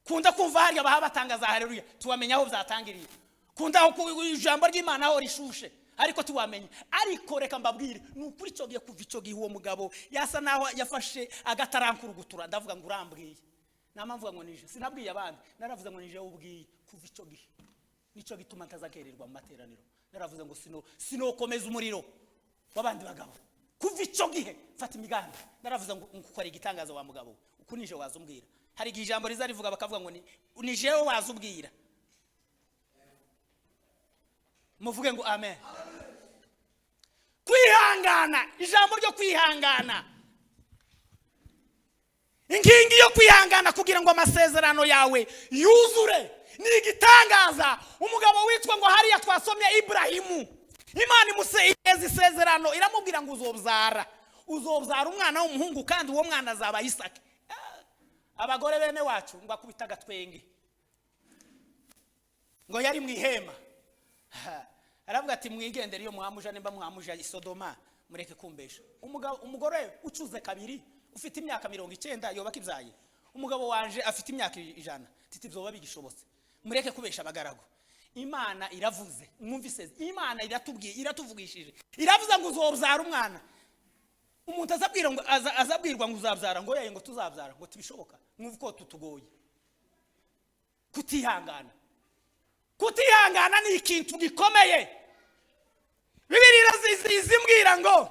A: Kunda kumva hari abahaba tangaza haleluya tiwamenya aho zatangiriye. Kunda ijambo ry'Imana aho rishushe ariko tiwamenya. Ariko reka mbabwire nukuri cyo giye kuva ico gihe uwo mugabo yasa naho yafashe agatarankuru gutura ndavuga ngo urambwiye. Namamvuga ngo nije sinabwiye abandi naravuze ngo nije ubwiye kuva ico gihe. Nico gituma ntazakererwa mu materaniro. Naravuze ngo sinokomeza umuriro wabandi bagabo. Kuva ico gihe fata imigambi. Naravuze ngo ukora igitangaza wa mugabo. Uko nije wazumbwira. Hari ijambo riza rivuga bakavuga ngo nije wazubwira. Muvuge ngo amen. Kwihangana, ijambo ryo kwihangana. Inkingi yo kwihangana kugira ngo amasezerano yawe yuzure. Ni igitangaza. Umugabo witwa ngo hariya twasomye Ibrahimu. Imana imuseze isezerano iramubwira ngo uzobyara umwana w'umuhungu kandi uwo mwana azaba Isaka. Abagore bene wacu ngo akubita gatwenge. Ngo yari mu ihema. Aravuga ati mwigendere iyo muhamuja nimba muhamuja Sodoma mureke kumbesha. Umugore ucuze kabiri ufite imyaka 90 yoba kibyaye. Umugabo wanje afite imyaka 100 titi byoba bigishobotse. Mureke kubesha abagaragu. Imana iravuze mwumvise Imana iratuvugishije iravuza ngo uzobyara umwana. Umuntu azabwirwa ngo uzabyara ngo yeye ngo tuzabyara ngo tibishoboka mwuko tutugoye. Kutihangana ni ikintu gikomeye. Bibiliya zimbwira ngo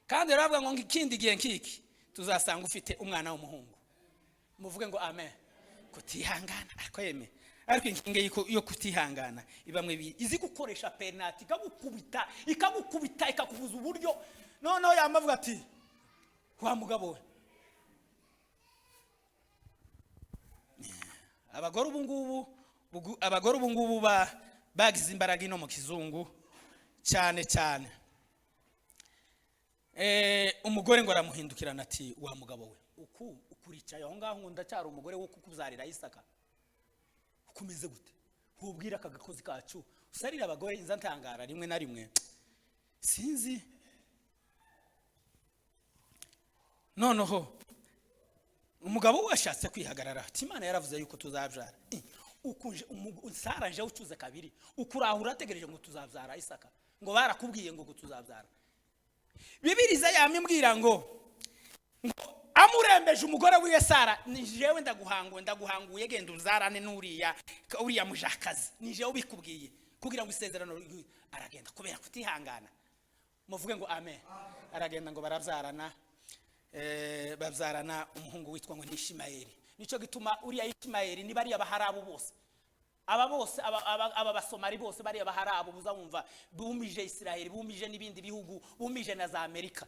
A: kandi aravuga ngo ikindi gihe nkiki tuzasanga ufite umwana w'umuhungu. Muvuge ngo amen. Kutihangana ariko yeme ariko inkingi yo kutihangana ibamwe izi gukoresha penalty ikagukubita ikakubuza uburyo noneho yamavuga ati wa mugabo we abagore ubu ngubu bagize imbaraga ino mu kizungu cyane cyane. Umugore ngo aramuhindukirana ati wa mugabo we ukuricaye aho ngaho ngo ndacyari umugore wo kukuzarira Isaka, ukomeze gute ubwira aka gakozi kacu usarira abagore inza ntangara rimwe na rimwe sinzi. Noneho umugabo washatse kwihagarara ati Imana yaravuze yuko tuzabyara, ukunje Sara ucuze kabiri ukurahura ategereje ngo tuzabyara Isaka, ngo barakubwiye ngo tuzabyara. Bibiliya yamimbwira ngo amurembeje umugore wiwe Sara, ni jewe ndaguhanguye genda uzarane n'uriya mujakazi, ni jewe ubikubwiye kugira ngo isezerano. Aragenda kubera kutihangana, muvuge ngo amen. Aragenda ngo barabyarana, babyarana umuhungu witwa ngo ni Ishimayeli. Nico gituma uriya Ishimayeli ni bari abaharabu bose, aba bose aba basomari bose bari abaharabu buzamumva bumije Isiraheli, bumije n'ibindi bihugu, bumije na za Amerika.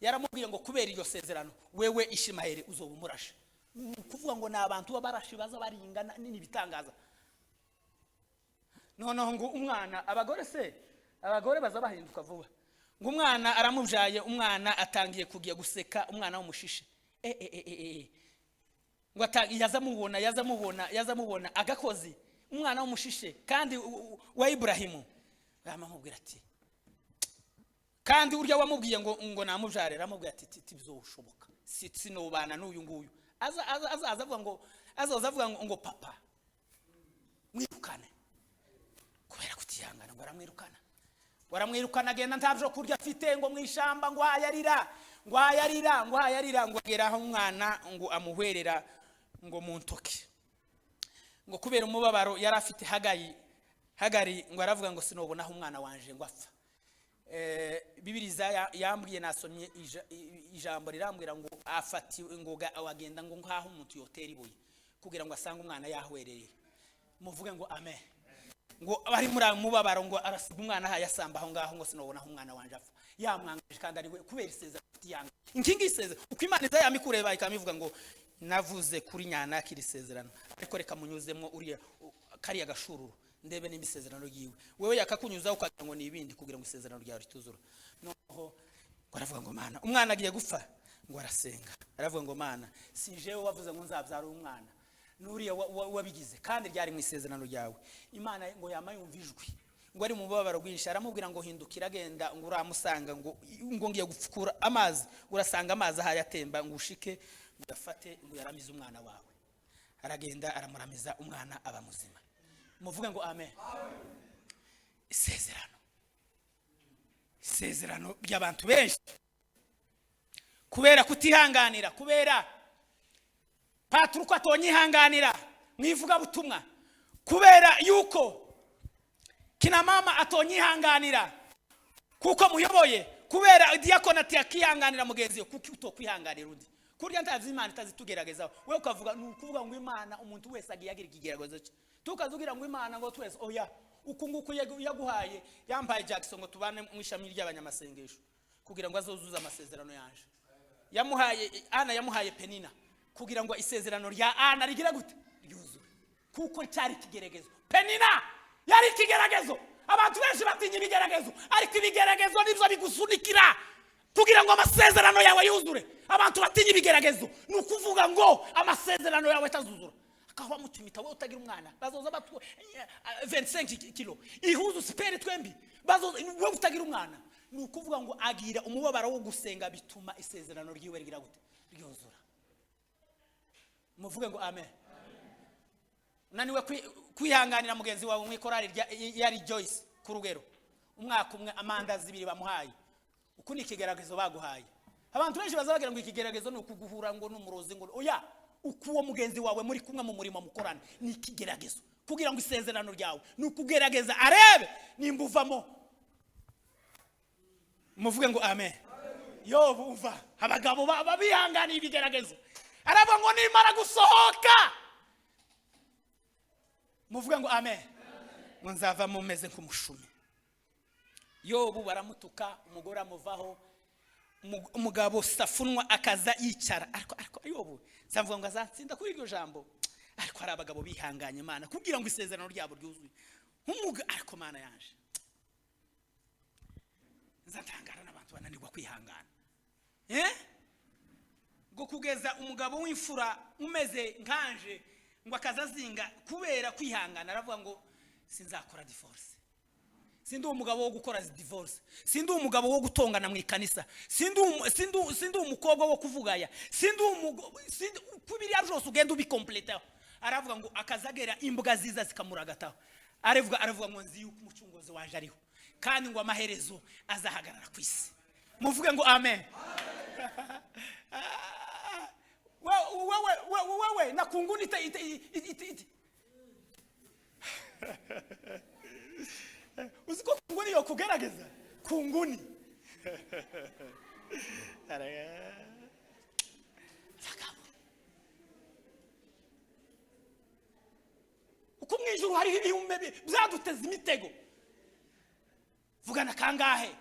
A: Yaramubwiye ngo kubera iryo sezerano wewe Ishimayeli uzoba umurashe. Kuvuga ngo nabantu babarashi baza baringana nini bitangaza. Noneho ngo umwana abagore baza bahinduka vuba. Ngo umwana aramubyaye, umwana atangiye kugiye guseka, umwana w'umushishe. Ngo yazamubona agakozi, umwana w'umushishe kandi wa Ibrahimu. Baramubwira ati kandi urya wamubwiye ngo namubyare, aramubwira ati bizoshoboka sinobana n'uyu nguyu. Azavuga ngo papa mwirukane kubera kutihangana. Ngo aramwirukana agenda ntabyo kurya afite, ngo mwishamba ngo hayarira ngo ageraho umwana ngo amuhwerera ngo mu ntoki, ngo kubera umubabaro yari afite Hagari ngo aravuga ngo sinobona aho umwana wanje ngo apfa. Bibiliya yambwiye nasomye ijambo rirambwira ngo afatiwe ngo agenda ngo nkaho umuntu yotera ibuye kugira ngo asange umwana yahwereye. Muvuge ngo amen. Ngo bari muri mubabaro ngo arasiga umwana hayasamba aho ngaho ngo sinobona aho umwana wanje apfa. Yamwangaje kandi ari we kubera isezerano yanga. Inkingi isezerano uko Imana yamikureba ikamivuga ngo navuze kuri nyana kiri sezerano, ariko reka munyuzemo uriya kariya gashururu ndebe n'imisezerano yiwe. Wewe yakakunyuza ukagira ngo nibindi kugira ngo isezerano ryawe rituzura. Noneho baravuga ngo Mana, umwana agiye gupfa, ngo arasenga aravuga ngo Mana, si jewe wavuze ngo nzabyara umwana, nuriya wabigize kandi ryari mu isezerano ryawe. Imana ngo yamayumva ijwi, ngo ari mu mubabaro bwinshi, aramubwira ngo hindukira agenda ngo uramusanga ngo ngiye gupfukura amazi, urasanga amazi ahayatemba ngo ushike ugafate ngo yaramize umwana wawe. Aragenda aramuramiza, umwana aba muzima. Muvuge ngo amen. Isezerano ry'abantu benshi kubera kutihanganira, kubera Patro ko atonyihanganira mwivuga butumwa, kubera yuko kina mama atonyihanganira kuko muyoboye, kubera diakonati yakihanganira mugenzi kuko utokwihanganira undi. Kurya ntazi Imana itazitugerageza, wewe ukavuga nukuvuga ngo Imana umuntu wese agiyagira ikigeragezo cye, tukazugira ngo Imana ngo twese oya ukunguku yaguhaye yambaye Jackson ngo tubane mu ishami ry'abanyamasengesho kugira ngo azozuza amasezerano yanje. Yamuhaye Penina kugira ngo isezerano rya Ana rigira gute ryuzure, kuko cyari kigeragezo. Penina yari kigeragezo. Abantu benshi batinya ibigeragezo, ariko ibigeragezo nibyo bigusunikira kugira ngo amasezerano yawe yuzure. Abantu batinya ibigeragezo nukuvuga ngo amasezerano yawe tazuzura. Akaho mutumita we utagira umwana bazoza batu 25 kilo ihuzu sipere twembi bazoza we utagira umwana, nukuvuga ngo agira umubabaro wo gusenga bituma isezerano ryiwe rigira gute ryuzura. Muvuge ngo amen. Naniwe kwihanganira mugenzi wawe mwikorari yari Joyce ku rugero, umwaka umwe amandazi 2 bamuhaye, uko ni ikigeragezo baguhaye. Abantu benshi bazabagira ngo ikigeragezo nukuguhura ngo n'umurozi ngo oya, ukuwo mugenzi wawe muri kumwe mu murimo mukorana ni ikigeragezo kugira ngo isezerano ryawe nukugerageza arebe nimbuvamo. Muvuge ngo amen. Yo bumva abagabo babihanganiye ibigeragezo, araba ngo nimara gusohoka. Muvuge ngo amen. Nzava mumeze nk'umushumi. Yobu baramutuka, umugore amuvaho, umugabo safunwa akaza yicara, ariko Yobu samvuga ngo azatsinda kuri iryo jambo. ariko hari abagabo bihanganye Imana kugira ngo isezerano ryabo ryuzuye nk'umuga ariko Imana yaje nzatangara n'abantu bananirwa kwihangana ngo kugeza umugabo w'imfura umeze nkanje ngo akazazinga kubera kwihangana aravuga ngo sinzakora divorce sindi umugabo wo gukora divorce sindi umugabo wo gutongana mu ikanisa sindi umukobwa wo kuvugaya sindi kubiriya byose ugenda ubikompletaho aravuga ngo akazagera imbwa ziza zikamuragataho aravuga ngo nzi yuko umucunguzi waje ariho kandi ngo amaherezo azahagarara ku isi muvuge ngo amen wewe na kunguni iti uziko kunguni yo kugerageza kunguni uko mwijuru hari ibihumbi byaduteza imitego vugana kangahe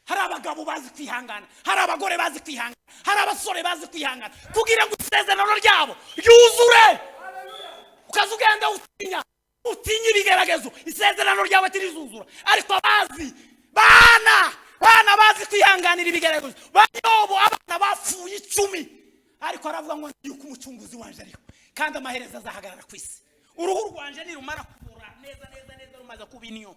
A: hari abagabo bazi kwihangana hari abagore bazi kwihangana hari abasore bazi kwihangana kugira ngo isezerano ryabo yuzure ukazugenda utinya ibigeragezo isezerano ryawe tirizuzura ariko bazi bana bazi kwihanganira ibigeragezo banyobo abana bafuye 10 ariko aravuga ngo yuko umucunguzi wanje ariho kandi amaherezo azahagarara ku isi uruhu rwanje nirumara kubura neza rumaze kubinyo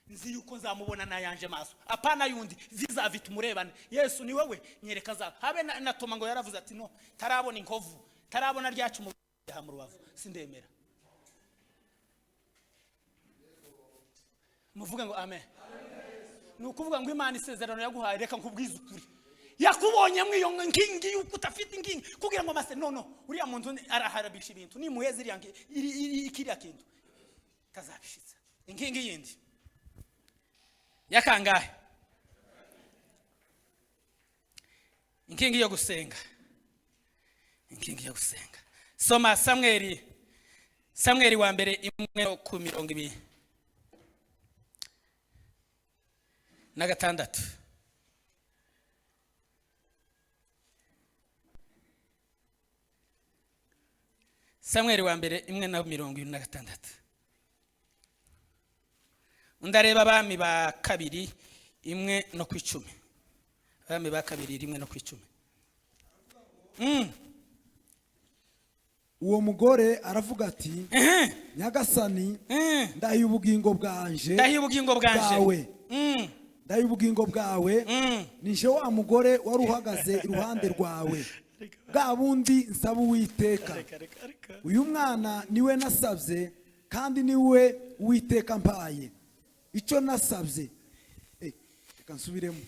A: nzi yuko nzamubona nayanje maso apana yundi zizavita umurebane Yesu ni wewe nyereka za habe na Toma ngo yaravuze ati no tarabona inkovu tarabona ryacu mu rubavu sindemera muvuga ngo amen nukuvuga ngo Imana isezerano yaguhaye reka nkubwiza ukuri yakubonye mwiyo nkingi yuko utafite inkingi kugira ngo mase no uriya muntu araharabisha ibintu ni muhezi ikiriya kintu kazabishitsa inkingi yindi yakangahe inkingi yo gusenga soma Samweli wa mbere 1:26 Samweli wa mbere 1:26 undareba abami ba kabiri 1:10 abami ba kabiri 1:10
B: uwo mugore aravuga ati nyagasani ndahiye ubugingo bwanje nije wa mugore wari uhagaze iruhande rwawe bwa bundi nsaba Uwiteka uyu mwana niwe nasabye kandi niwe Uwiteka mpaye icyo nasabye reka nsubiremo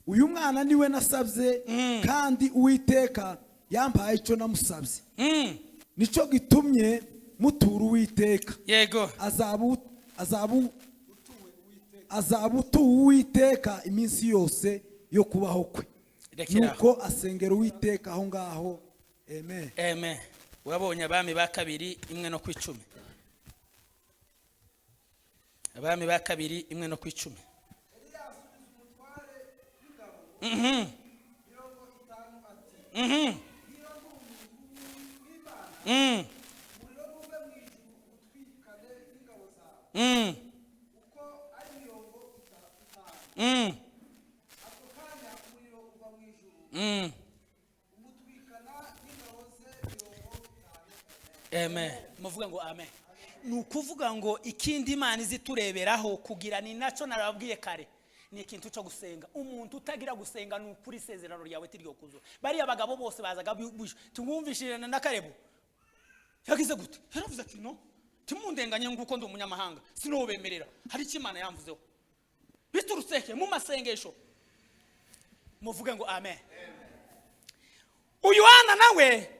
B: uyu mwana niwe nasabye kandi Uwiteka yampaye icyo namusabye nico gitumye mutura Uwiteka
A: yego
B: azabutu Uwiteka iminsi yose yo kubaho kwe nuko asengera Uwiteka aho ngaho
A: amen wabonye abami ba kabiri 1:10 abami ba kabiri 1:10 amen muvuga ngo amen nukuvuga ngo ikindi Imana izitureberaho kugira ni naco narabwiye kare ni ikintu cyo gusenga umuntu utagira gusenga n'ukuri isezerano ryawe tiryo kuzo bari abagabo bose bazaga tumwumvishije na Karebo yagize gute yaravuze ati no timundenganye nguko ndi umunyamahanga sinobemerera hari ikimana yamvuzeho bituruseke mu masengesho muvuge ngo amen uyu wana nawe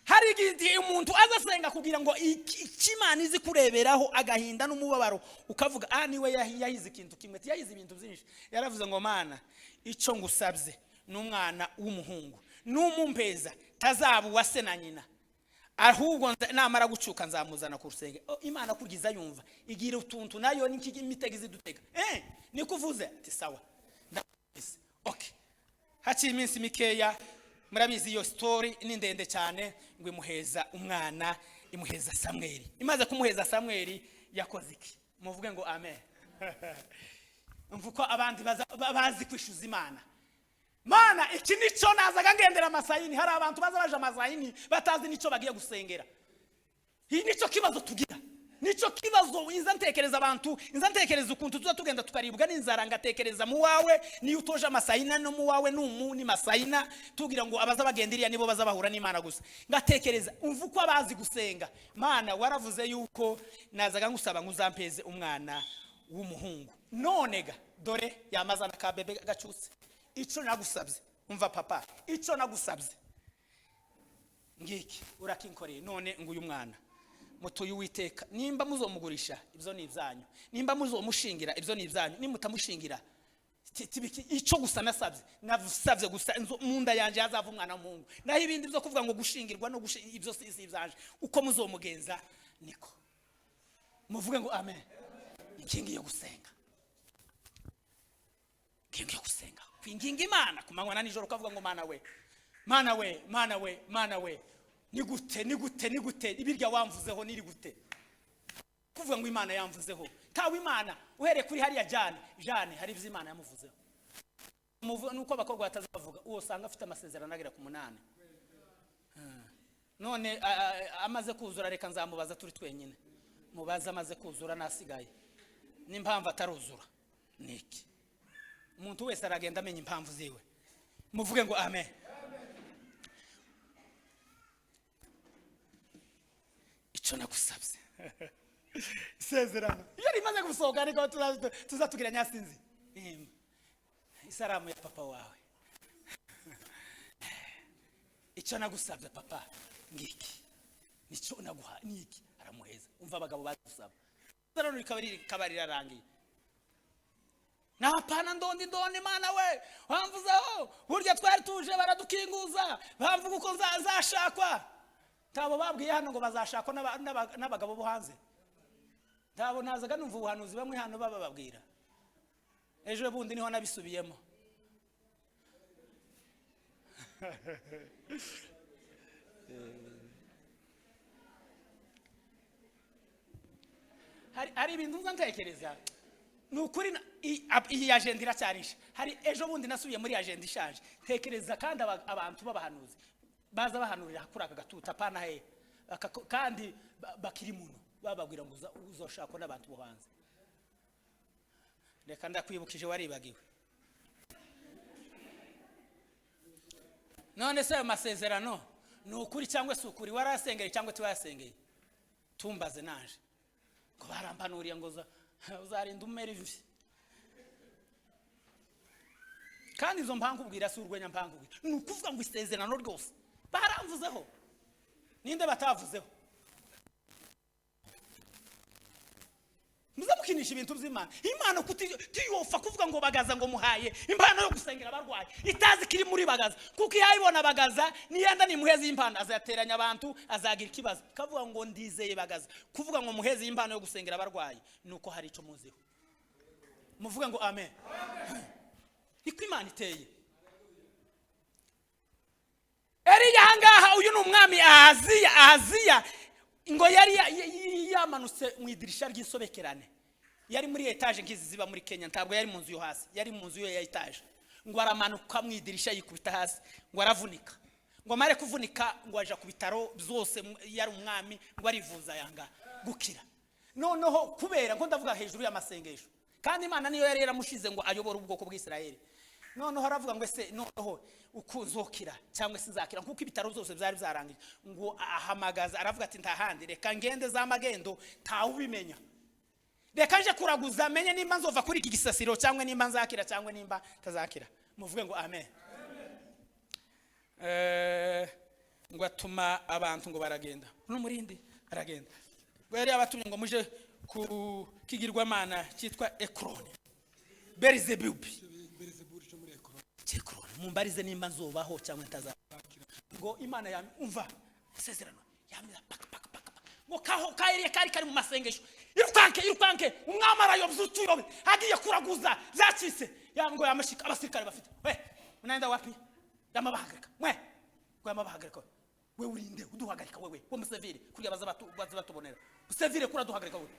A: hari igihe umuntu azasenga kugira ngo ikimana izi kureberaho agahinda n'umubabaro ukavuga niwe yahize ikintu kimwe yahize ibintu byinshi yaravuze ngo Mana ico ngusabye n'umwana w'umuhungu n'umumpeza tazabu wase na nyina ahubwo namara gucuka nzamuzana ku rusenge Imana kugiza yumva igira utuntu nayo n'imitego idutega nikuvuze ati sawa ndabise okay haci iminsi mikeya murabizi iyo story ni ndende cyane ngo imuheza umwana imuheza Samweli. Imaze kumuheza Samweli yakoze iki? Muvuge ngo amen. Mvuko abandi bazi kwishuza Imana. Mana iki nico nazaga ngendera amasayini, hari abantu bazabaje amasayini batazi nico bagiye gusengera. Iyi nico kibazo tugira. Nico kibazo inza ntekereza abantu, inza ntekereza ukuntu tuza tugenda tukaribwa n'inzara, ngatekereza mu wawe ni utoje amasayina no mu wawe ni masayina, tugira ngo abaza bagendiriya nibo baza bahura n'Imana gusa. Ngatekereza umvuko abazi gusenga. Mana waravuze yuko nazaga ngusaba nguzampeze umwana w'umuhungu. Nonega dore yamazana ka bebe gacutse. Ico nagusabye umva papa, ico nagusabye ngiki urakinkoreye, none nguyu mwana mutuye Uwiteka. Nimba muzomugurisha ibyo ni ibyanyu, nimba muzomushingira ibyo ni ibyanyu, nimutamushingira tibiki ico gusa nasabye gusa munda yanje hazava umwana w'umuhungu. Naho ibindi byo kuvuga ngo gushingirwa no ibyo si ibyanje, uko muzomugenza niko. Muvuge ngo amen. Inkingi yo gusenga, inkingi yo gusenga, kwinginga Imana kumanywa na nijoro, ukavuga ngo Mana we, Mana we, Mana we, Mana we, ni gute ibirya wamvuzeho niri gute, kuvuga ngo Imana yamvuzeho. Tawe Imana uhere kuri hariya Jane hari ibyo Imana yamuvuzeho. Nuko abakobwa batazavuga uwo sanga afite amasezerano agera ku 8. None amaze kuzura, reka nzamubaza turi twenyine. Mubaza amaze kuzura nasigaye n'impamvu ataruzura niki. Umuntu wese aragenda amenya impamvu ziwe. Muvuge ngo amen. Ico nagusabye isezerano iyo rimaze gusohoka ariko tuzatugira nyasinzi isaramu ya papa wawe. Ico nagusabye papa ngiki, nico naguha niki, aramuheza. Umva abagabo bazusaba isezerano rikabarira rangiye. Napana ndondi Mana we wamvuzeho, burya twari tuje baradukinguza bamvuga uko zashakwa. Tabo babwiye hano ngo bazashakwa n'abagabo bo hanze. Tabo nazaga numva ubuhanuzi bamwe hano bababwira. Ejo bundi niho nabisubiyemo. Hari ibintu nzantekereza. Nukuri iyi agenda iracyarisha. Hari ejo bundi nasubiye muri agenda ishaje. Tekereza kandi abantu babahanuzi baza bahanurira kuri aka gatuta pana he kandi bakiri muno bababwira ngo uzoshakwa n'abantu bo hanze. Reka ndakwibukije waribagiwe. None se amasezerano nukuri cyangwa se ukuri, warasengeye cyangwa tiwasengeye? Tumbaze naje ko barampanuriye ngo uzarinda umera ivi. Kandi izo mpangu ubwira si urwenya mpangu ubwira. Nukuvuga ngo isezerano rwose baramvuzeho. Ninde batavuzeho? Muzamukinisha ibintu by'Imana. Imana kutiyofa kuvuga ngo bagaza ngo muhaye impano yo gusengera abarwayi. Itazi kiri muri bagaza. Kuko yayibona bagaza niyenda ni muhezi impano azateranya abantu azagira ikibazo. Kavuga ngo ndizeye bagaza. Kuvuga ngo muhezi impano yo gusengera abarwayi nuko hari ico muziho. Muvuga ngo amen. Iko Imana iteye. Eliya hangaha uyu n'umwami Ahaziya ngo yari yamanutse mu idirisha ry'isobekerane. Yari muri etage ngizi ziba muri Kenya, ntabwo yari mu nzu yo hasi, yari mu nzu yo ya etage. Ngo aramanuka mu idirisha yikubita hasi, ngo aravunika. Ngo mare kuvunika ngo aja ku bitaro byose, yari umwami ngo arivuza yanga gukira. Noneho kubera ngo ndavuga hejuru y'amasengesho. Kandi Imana niyo yari yaramushize ngo ayobora ubwoko bw'Israeli. Noneho haravuga ngo ese noneho ukuzokira cyangwa se nzakira, kuko ibitaro byose byari byarangiye. Ngo ahamagaza aravuga ati ntahandi, reka ngende za magendo tawubimenya. Reka nje kuraguza menye nimba nzova kuri iki gisasiro cyangwa nimba nzakira cyangwa nimba tazakira. Muvuge ngo amen. Ngo atuma abantu ngo baragenda. N'umurindi aragenda. Bari abatumye ngo muje ku kigirwamana cyitwa Ekroni. Beelzebubi. Mumbarize nimba nzobaho cyangwa ntazakira. Ngo Imana yami umva isezerano yami paka ngo kairi kari mu masengesho. Irukanke umwamara yobuzutuyobe agiye kuraguza byacitse. Yango yamashika abasirikare bafite. We unaenda wapi? Yamabahagarika. bahagarika we urinde uduhagarika wewe wo musevire kurya baza batubonera musevire kura duhagarika wewe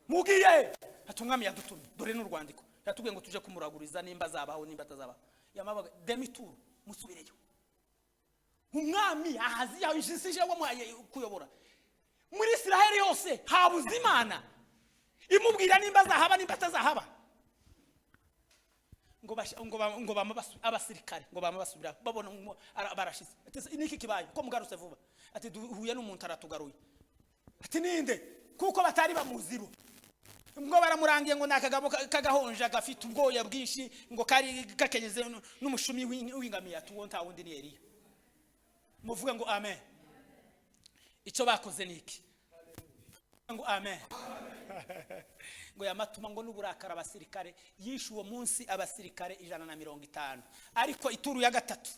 A: mugiye atumwami yadutumye dore n'urwandiko yatubwiye ngo tuje kumuraguriza nimba zabaho nimba tazabaho yamabaga demi-tour musubireyo umwami ahazi yaho inshisije wo kuyobora muri Israeli yose habuze Imana imubwira nimba zahaba nimba tazahaba ngo abasirikare ngo bamabasubira babona barashize ati niki kibaye ko mugarutse vuba ati duhuye n'umuntu aratugaruye ati ninde kuko batari bamuzibo ngo baramurangiye ngo nakagabo kagahonja gafite ubwoya bwinshi ngo kari gakenyeze n'umushumi w'ingamiya tuwo nta wundi ni Eliya muvuge ngo amen icyo bakoze niki ngo amen ngo yamatuma ngo n'uburakara abasirikare yishe uwo munsi abasirikare 150 ariko ituru ya gatatu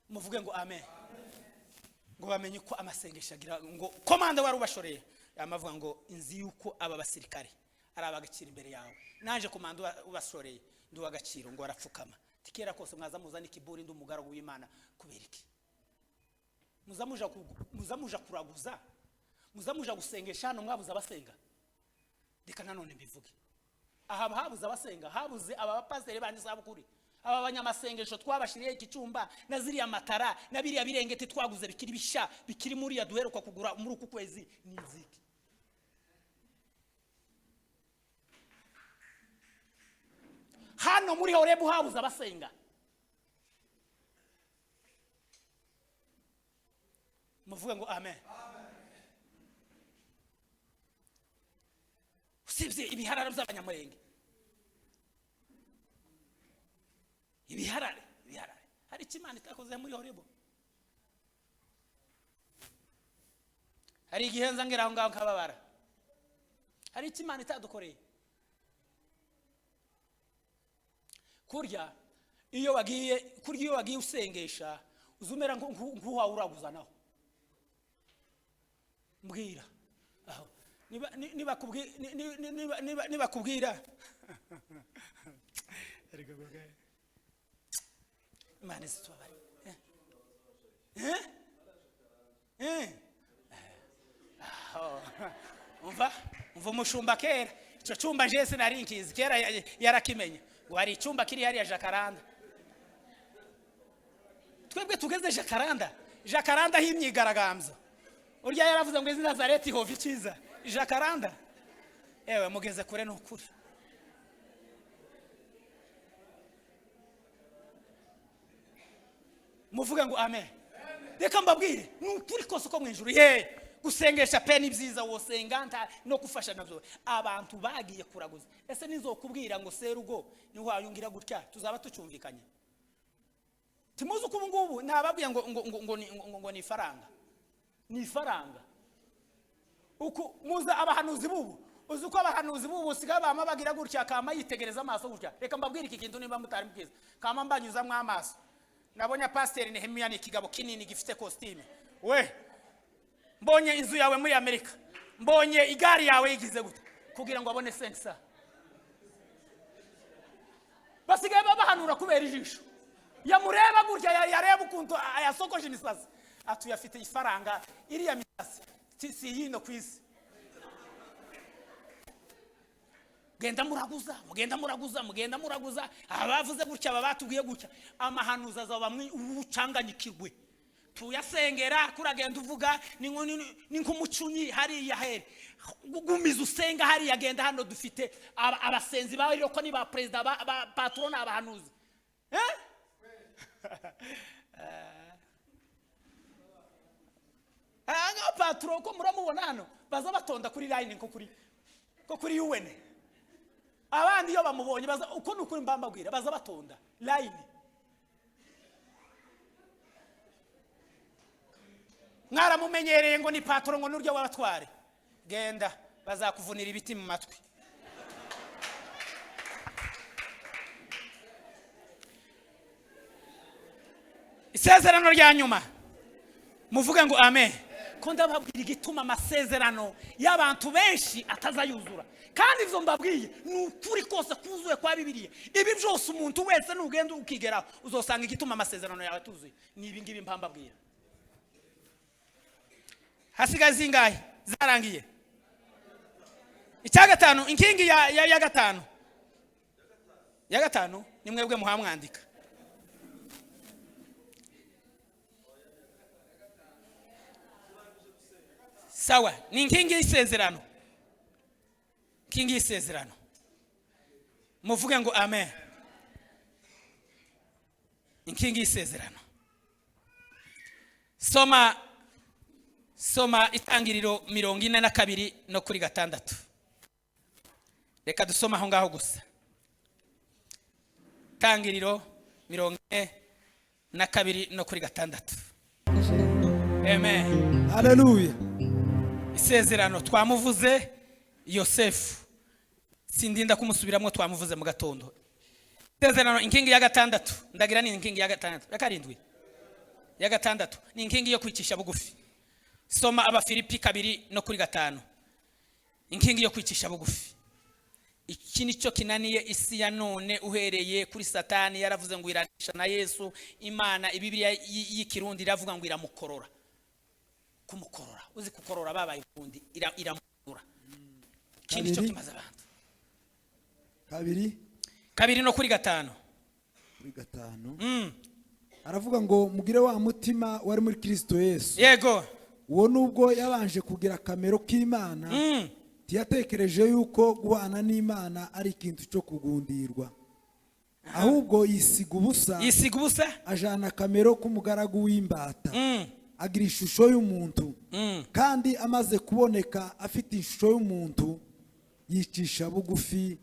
A: muvuge ngo amen ngo bamenye ko amasengesho agira ngo komanda wari ubashoreye yamavuga ngo inzi yuko aba basirikare ari abagaciro imbere yawe naje komanda ubashoreye ndi wagaciro ngo arapfukama tikera kose mwaza muzana ikiburi ndi umugaragu w'Imana kubera iki muzamuja kuraguza muzamuja gusengesha hano mwabuze abasenga reka nanone mbivuge aha habuze abasenga habuze aba bapasiteri bandi sabukuri aba banyamasengesho twabashiriye ikicumba na ziriya matara na biriya birengete twaguze bikiri bisha bikiri muri ya duheruka kugura muri uku kwezi n'inziki hano muri Horebu habuze abasenga muvuge ngo amen usibye ibiharara by'abanyamurenge ibiharare hari Imana itakoze muri Horebu hari igihenza ngera ngaho nkababara hari Imana itadukoreye kurya iyo wagiye usengesha uzumera nk'uwa uraguzanaho mbwira aho niba kubwira Imana zitubabare umva umushumba kera icyo cyumba jese nari nkizi kera yarakimenye ngo hari icyumba kiri hariya Jakaranda twebwe tugeze Jakaranda h'imyigaragambyo urya yaravuze ngo izina Nazareti hova ikiza Jakaranda ewe mugeze kure n'ukuri muvuge ngo amen reka mbabwire n'ukuri kose ko mwijuru gusengesha pe ni byiza wosenga no gufasha nabyo abantu bagiye kuraguza ese nizokubwira ngo serugo ni wayungira gutya tuzaba tucyumvikanye timuzi uko ngubu nababwiye ngo ni faranga uko muza abahanuzi bubu uzi uko abahanuzi bubu siga bama bagira gutya kama yitegereza amaso gutya reka mbabwire iki kintu niba mutari mubwiza kama mbanyuza mwa amaso nabonye pasteur Nehemiya ni kigabo kinini gifite costume we mbonye inzu yawe muri Amerika mbonye igari yawe yigize gute kugira ngo abone sensa basigaye babahanura kubera ijisho yamureba gutya yareba ukuntu ayasokoje imisazi atuyafite ifaranga iriya misasi si yino kwisi mugenda muraguza abavuze gutya babatubwiye gutya amahanuza azaba ucanganyikirwe tuyasengera kuragenda uvuga ni nk'umucunyi hariya here gumiza usenga hariya agenda hano dufite abasenzi bawe rero ko ni ba president ba patron abahanuzi anga patron ko muramubona hano baza batonda kuri line ko kuri UN abandi iyo bamubonye baza uko nukuri mbambabwira baza batonda line mwaramumenyereye ngo ni patron ngo nurya wabatware genda bazakuvunira ibiti mu matwi isezerano rya nyuma muvuge ngo amen ariko ndababwira igituma amasezerano y'abantu benshi atazayuzura. Kandi ivyo mbabwiye ni ukuri kose kuzuye kwa Bibiliya. Ibi byose umuntu wese nugenda ukigeraho uzosanga igituma amasezerano yawe tuzuye. Ni ibi ngibi mpambabwira. Hasigaye zingahe zarangiye? Icya gatanu, inkingi ya gatanu. Ya gatanu ni mwebwe muhamwandika. Sawa, ni inkingi y'isezerano. Inkingi y'isezerano. Muvuge ngo amen. Inkingi y'isezerano. Soma Itangiriro 42 no kuri 6. Reka dusoma aho ngaho gusa. Itangiriro 42 no kuri 6. Amen.
B: Haleluya.
A: Isezerano twamuvuze Yosefu. Sindinda kumusubiramo twamuvuze mu gatondo. Isezerano inkingi ya 6. Ndagira ni inkingi ya 6. Ya 7. Ya 6 ni inkingi yo kwicisha bugufi. Soma Abafilipi 2 no kuri 5. Inkingi yo kwicisha bugufi. Iki nicyo kinaniye isi ya none uhereye kuri Satani yaravuze ngo iranisha na Yesu. Imana Bibiliya y'ikirundi iravuga ngo iramukorora. Kumukorora. Uzi kukorora babaye ubundi iramukora. Kindi cyo kimaze abantu. 2 no kuri 5.
B: Kuri 5. Aravuga ngo mugire wa mutima wari muri Kristo Yesu.
A: Yego.
B: Uwo nubwo yabanje kugira kamero k'Imana, tiyatekereje yuko guhana n'Imana ari ikintu cyo kugundirwa. Ahubwo yisiga ubusa ajana kamero k'umugaragu w'imbata. Agira ishusho y'umuntu. Kandi amaze kuboneka afite ishusho y'umuntu yicisha bugufi.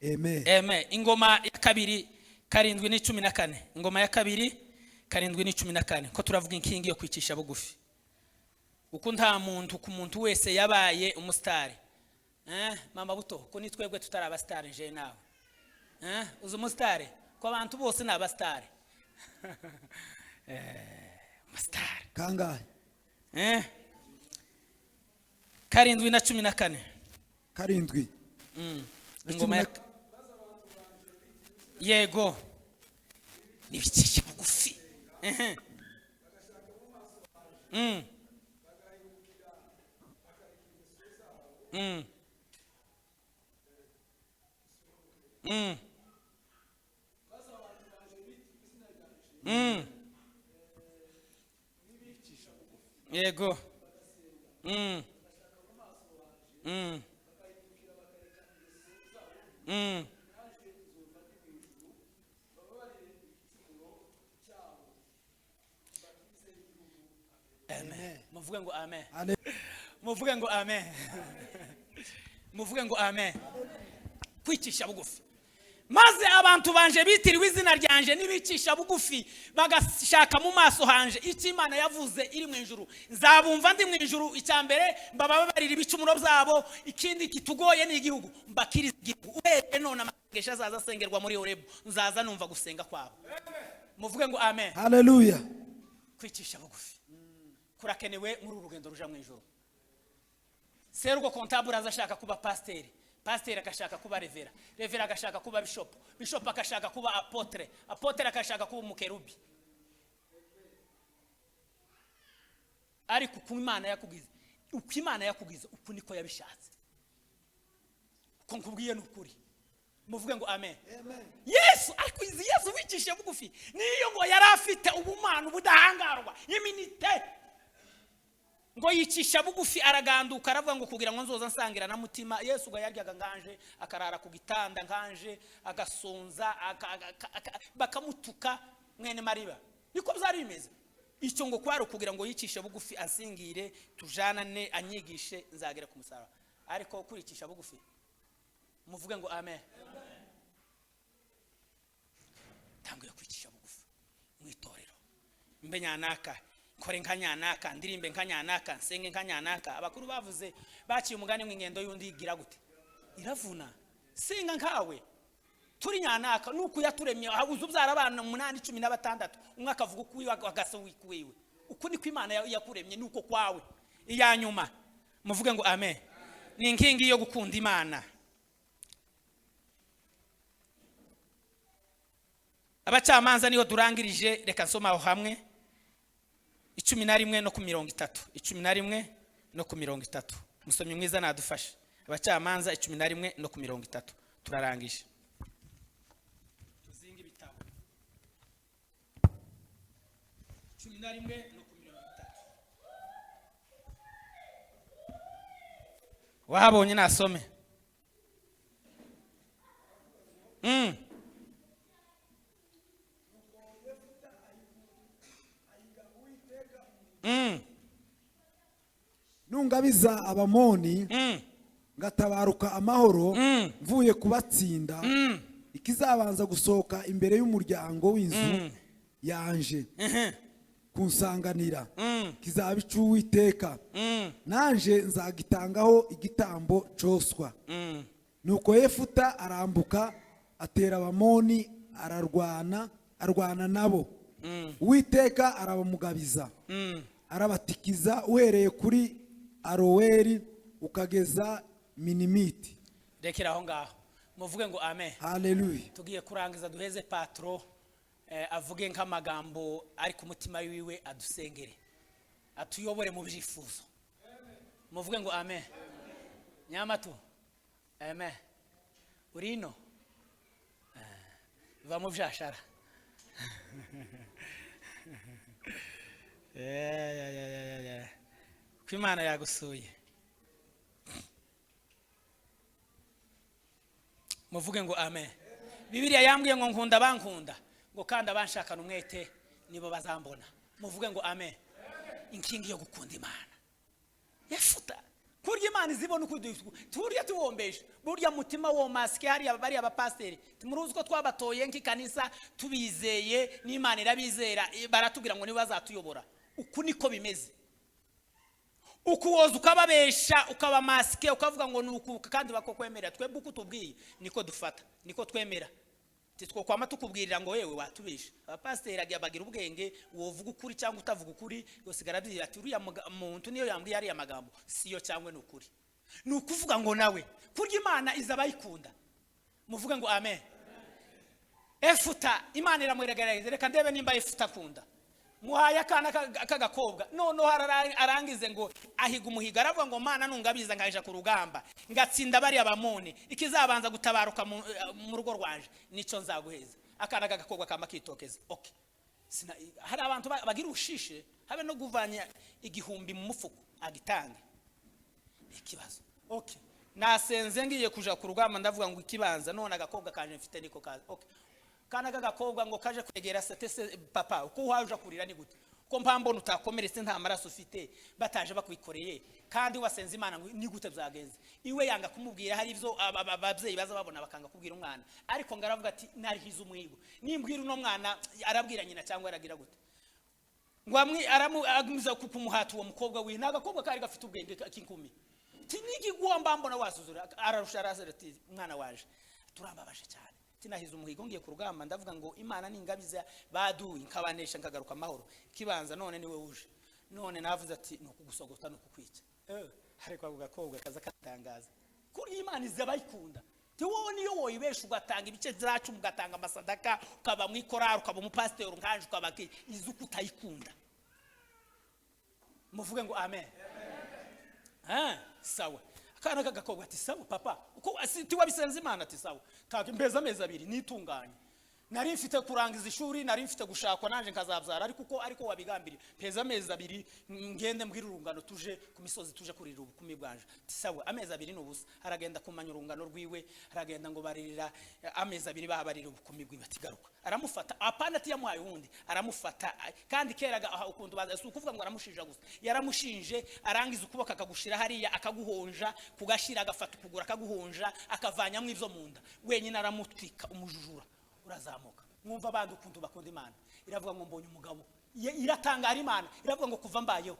B: Amen.
A: Amen. Ingoma ya 2 7:14. Ingoma ya 2 7:14. Ko turavuga inkingi yo kwicisha bugufi. Uko nta muntu ku muntu wese yabaye umustari. Mama buto ko ni twebwe tutari abastari je nawe. Uzi umustari ko abantu bose ni abastari. Mustari.
B: Kangahe?
A: 7:14.
B: 7.
A: Ingoma ya Yego. Nibicisha bugufi. Yego. Amen. Muvuge ngo amen. Muvuge ngo amen. Muvuge ngo amen. Kwicisha bugufi. Maze abantu banje bitiriwe izina ryanje nibicisha bugufi bagashaka mu maso hanje icyo Imana yavuze iri mu ijuru. Nzabumva ndi mu ijuru icyambere mbababarira ibicumuro byabo. Ikindi kitugoye ni igihugu mbakiriza igihugu. Uhereye none amasengesho azaza sengerwa muri Horebu nzaza numva gusenga kwabo. Muvuge ngo amen.
B: Haleluya.
A: Kwicisha bugufi kurakenewe muri urugendo ruja mu ijuru. Serugo comptable azashaka kuba pasteur. Pasteur akashaka kuba revera. Revera akashaka kuba bishop. Bishop akashaka kuba apotre. Apotre akashaka kuba umukerubi. Ariko ku Imana yakugize. Uko Imana yakugize uko niko yabishatse. Ko nkubwiye n'ukuri. Muvuge ngo amen.
B: Amen.
A: Yesu akwize Yesu wicishe bugufi. Niyo ngo yarafite ubumana ubudahangarwa. Iminite. Ngo yicisha bugufi araganduka aravuga ngo kugira ngo nzoza nsangira na Mutima. Yesu ngo yaryaga nganje akarara ku gitanda nganje agasonza bakamutuka mwene Mariba. Niko byari bimeze. Icyo ngo kwari kugira ngo yicishe bugufi asingire tujanane anyigishe nzagere ku musaraba. Ariko kuricisha bugufi. Muvuge ngo amen. Tanguye kwicisha bugufi mwitorero. Mbe nyanaka kore nkanyanaka ndirimbe nkanyanaka nsenge nkanyanaka. Abakuru bavuze baciye umugani mw'ingendo yundi igira gute iravuna. Singa nkawe turi nyanaka nuko yaturemye habuze ubyara abana 8 16 umwe akavuga uko agasa wiwe. Uko niko Imana yakuremye nuko kwawe. iya nyuma muvuge ngo amen. Ni inkingi yo gukunda Imana. Abacamanza niho durangirije, reka nsoma aho hamwe 11 no ku 30. 11 no ku 30. Musomyi mwiza nadufashe. Abacamanza 11 no ku 30. Turarangije. Tuzinga ibitabo 11 no ku 30. Wahabonye nasome.
B: Nungabiza abamoni ngatabaruka amahoro mvuye kubatsinda, ikizabanza gusohoka imbere y'umuryango w'inzu yanje kunsanganira kizaba icy'Uwiteka, nanje nzagitangaho igitambo coswa. Nuko Yefuta arambuka atera abamoni arwana nabo. Uwiteka arabamugabiza, arabatikiza uhereye kuri Aroweri ukageza Minimiti.
A: Rekera aho ngaho muvuge ngo amen.
B: Haleluya.
A: Tugiye kurangiza duheze Patro avuge nk'amagambo ari ku mutima wiwe, adusengere atuyobore mu byifuzo. Muvuge ngo amen. Nyamatu amen. Urino va mu byashara. Ko Imana yagusuye. Muvuge ngo amen. Bibiliya yambwiye ngo nkunda bankunda, ngo kandi abanshakana umwete nibo bazambona. Muvuge ngo amen. Inkingi yo gukunda Imana. Yefuta kurya Imana izibona uko turya tuwombeje. Burya mutima wo maske hari abari abapasteri. Tumuruzi ko twabatoye nk'ikanisa tubizeye n'Imana irabizera, baratubwira ngo niba bazatuyobora. Uku niko bimeze. Ukuwoza ukababesha ukaba maske ukavuga ngo nuku kandi bakokwemera. Twebwe uko tubwiye niko dufata, niko twemera. Titwo kwama tukubwirira ngo wewe watubesha. Abapasteri agiye bagira ubwenge, wovuga ukuri cyangwa utavuga ukuri, yosigara byira ati uriya muntu niyo yambwiye ari amagambo siyo cyangwa n'ukuri. Nukuvuga ngo nawe kurya Imana izabayikunda. Muvuge ngo amen. Efuta Imana iramweregereza, reka ndebe nimba Efuta akunda. Muhaya kana kagakobwa nono arangize ngo ahiga umuhiga, aravuga ngo Mana nungabiza ngaje ku rugamba ngatsinda bari abamoni, ikizabanza gutabaruka mu rugo rwanje nico nzaguheza. Akana kagakobwa kama kitokeza. Okay, hari abantu bagira ushishe habe no guvanya igihumbi mu mufuko agitange ikibazo. Okay, nasenze ngiye kuja ku rugamba ndavuga ngo ikibanza none agakobwa kanje mfite niko kaza. Okay, kana gagakobwa ngo kaje kwegera satese papa uko waje kurira ni gute ko mpambona utakomeretse nta maraso ufite bataje bakwikoreye kandi wasenze Imana ngo ni gute byagenze. Iwe yanga kumubwira hari ivyo ababyeyi baza babona bakanga kubwira umwana, ariko ngaravuga ati narihize umwigo nimbwira uno mwana arabwira nyina cyangwa aragira gute ngo amwi aramugumiza kumuhata uwo mukobwa we nagakobwa kari gafite ubwenge k'inkumi tinigi guomba mbona wasuzura ararusha ati umwana waje turambabaje cyane. Tinahize umuhigo ngiye ku rugamba ndavuga ngo Imana ningabiza baduye nkabanesha nkagaruka amahoro. Kibanza none niwe uje. None navuze ati no kugusogota no kukwica. Ariko ako gakobwa kaza katangaza. Kuri Imana izabayikunda. Tewo niyo woyibesha ugatanga ibice zacu mugatanga amasadaka ukaba mwikorara ukaba umupasteur nkanje ukabaki izuku utayikunda. Muvuge ngo amen. Sawa. Akana kagakobwa ati sawa papa uko asiti wabisenze Imana ati sawa taka mbeza amezi abiri nitunganye nari mfite kurangiza ishuri nari mfite gushakwa nanje nkazabyara ariko wabigambiriye peza amezi abiri ngende mbwira urungano tuje ku misozi tuje kurira ubukumi bwanje ati sawa amezi abiri n'ubusa aragenda kumanya urungano rwiwe aragenda ngo baririra amezi abiri bahabarira ubukumi bwiwe atigaruka aramufata apana ati yamuhaye wundi aramufata kandi keraga ukuntu baza ukuvuga ngo aramushinja gusa yaramushinje arangiza ukubaka akagushira hariya akaguhonja kugashira agafata ukugura akaguhonja akavanyamwe ivyo munda wenyine aramutwika umujujura urazamuka. Mwumva bandi ukuntu bakunda Imana iravuga ngo mbonye umugabo iratangara Imana iravuga ngo kuva mbayeho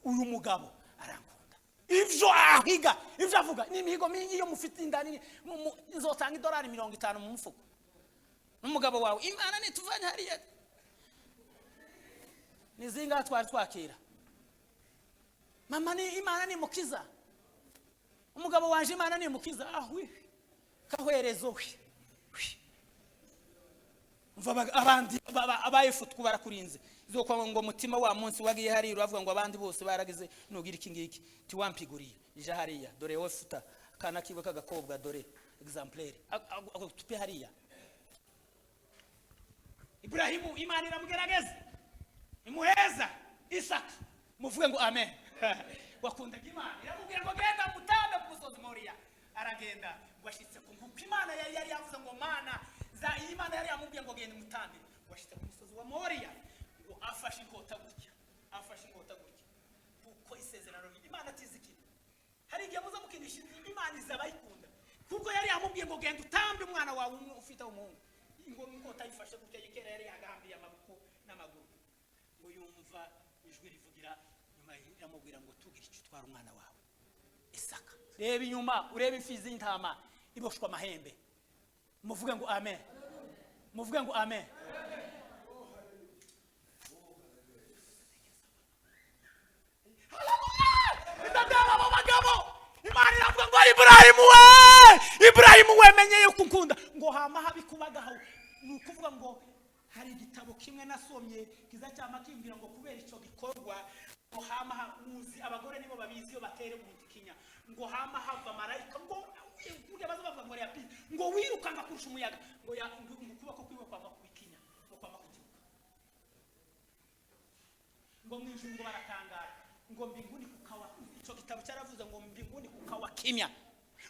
A: uyu mugabo arankunda ivyo ahiga ivyo avuga ni imihigo mingi yo mufite indani nzotanga $50 mu mufuko n'umugabo wawe Imana nituvanye hariya nizinga twari twakira mama ni Imana ni mukiza, umugabo wanje Imana ni mukiza. Ahwi kahwerezo we mva abandi abayefutwa barakurinze zo kwa ngo mutima wa munsi wagiye hari uravuga ngo abandi bose baragize nugira iki ngiki ti wampiguriye ije hariya dore wowe futa kana kiwe kagakobwa dore exemplaire tupe hariya. Ibrahimu Imana iramugerageza imuheza Isaka muvuge ngo amen. Wakunda Imana iramubwira ngo genda mutambe ku musozi Moriya, aragenda washitse ku nkuko Imana yari yavuze ngo mana za Imana yari yamubwiye ngo genda mutambe, washitse ku musozi wa Moriya ngo afashe inkota gutya kuko isezerano Imana tizikira. Hari igihe muza mukinisha Imana izabayikunda kuko yari yamubwiye ngo genda utambe umwana wawe ufite umuhungu, ngo inkota yifashe gutya yikera yari yagambiye amaboko n'amaguru ngo yumva ijwi rivugira nyuma iramubwira ngo tugira icyo twara umwana wawe Isaka. Reba inyuma urebe imfizi y'intama iboshwa amahembe, muvuge ngo amen, muvuge ngo amen. Imana iravuga ngo Ibrahimu we menye yuko nkunda ngo hama habikubagaho. Ni ukuvuga ngo hari igitabo kimwe nasomye kiza cyama kimbira ngo kubera ico gikorwa ngo hama uzi abagore nibo babizi yo batere umuntu kinya ngo hama hava marayika ngo uje baza bavuga ngo yapi ngo wirukanga kurusha umuyaga ngo ya kubako kwiwe kwa makubikinya ngo kwa makubyuka ngo mwijuru ngo baratangara ngo mbinguni kukawa. Ico gitabo cyaravuze ngo mbinguni kukawa kimya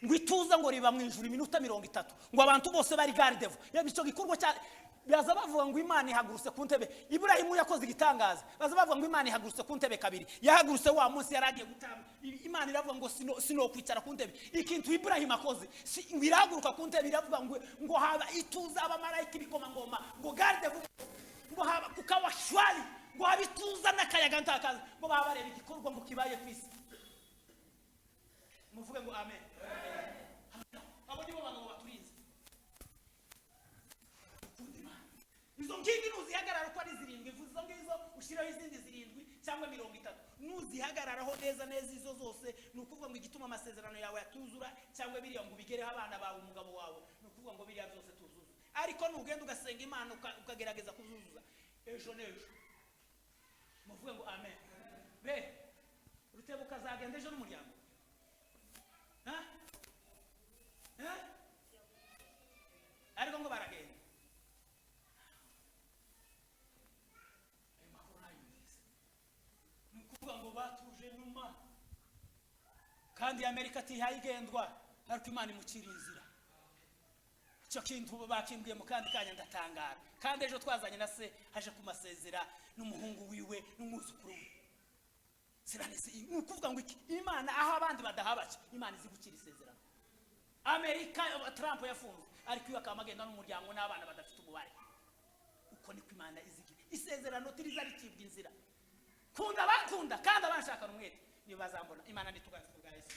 A: ngo ituza ngo riba mwijuru iminota 30 ngo abantu bose bari garde vous. Yaba ico gikorwa cya baza bavuga ngo Imana ihagurutse ku ntebe. Ibrahimu yakoze igitangaza, baza bavuga ngo Imana ihagurutse ku ntebe kabiri. Yahagurutse wa munsi yaragiye gutamba, Imana iravuga ngo sino kwicara ku ntebe. Ikintu Ibrahimu akoze ngirahaguruka ku ntebe iravuga ngo haba ituza abamarayika bikoma ngoma ngo garde vous ngo haba kukawa shwari ngo haba ituza n'akayaga ntakaza ngo baba bareba igikorwa ngo kibaye kwisi. Muvuge ngo amen. Abo nibo bantu baturinze. Izo nkingi nuzihagarara uko ari 7 ivuze ngizo ushiraho izindi 7 cyangwa 30 nuzihagararaho neza izo zose ni ukuvuga ngo igituma amasezerano yawe yatuzura cyangwa biriya ngo bigereho abana bawe umugabo wawe ni ukuvuga ngo biriya byose tuzuza. Ariko nugenda ugasenga Imana ukagerageza kuzuzuza ejo nejo. Muvuge ngo amen. Be urutebo kazagenda ejo n'umuryango ariko ngo baragenda nukuvuga ngo batuje numa kandi Amerika tihayigendwa ariko Imana imucira inzira. Cyo kintu bakimbwiye mu kandi kanya ndatangara kandi ejo twazanye na se haje kumasezera n'umuhungu wiwe n'umwuzukuru we. Siranese nukuvuga ngo Imana aho abandi badahabaje Imana izigukira isezerano. Amerika Trump yafunze ariko iyo akamagenda n'umuryango n'abana badafite umubare. Uko niko Imana izigira isezerano tiriza rikibwa inzira. Kunda bakunda kandi abashaka n'umwete niyo bazambona. Imana nitugaze kubwa Yesu.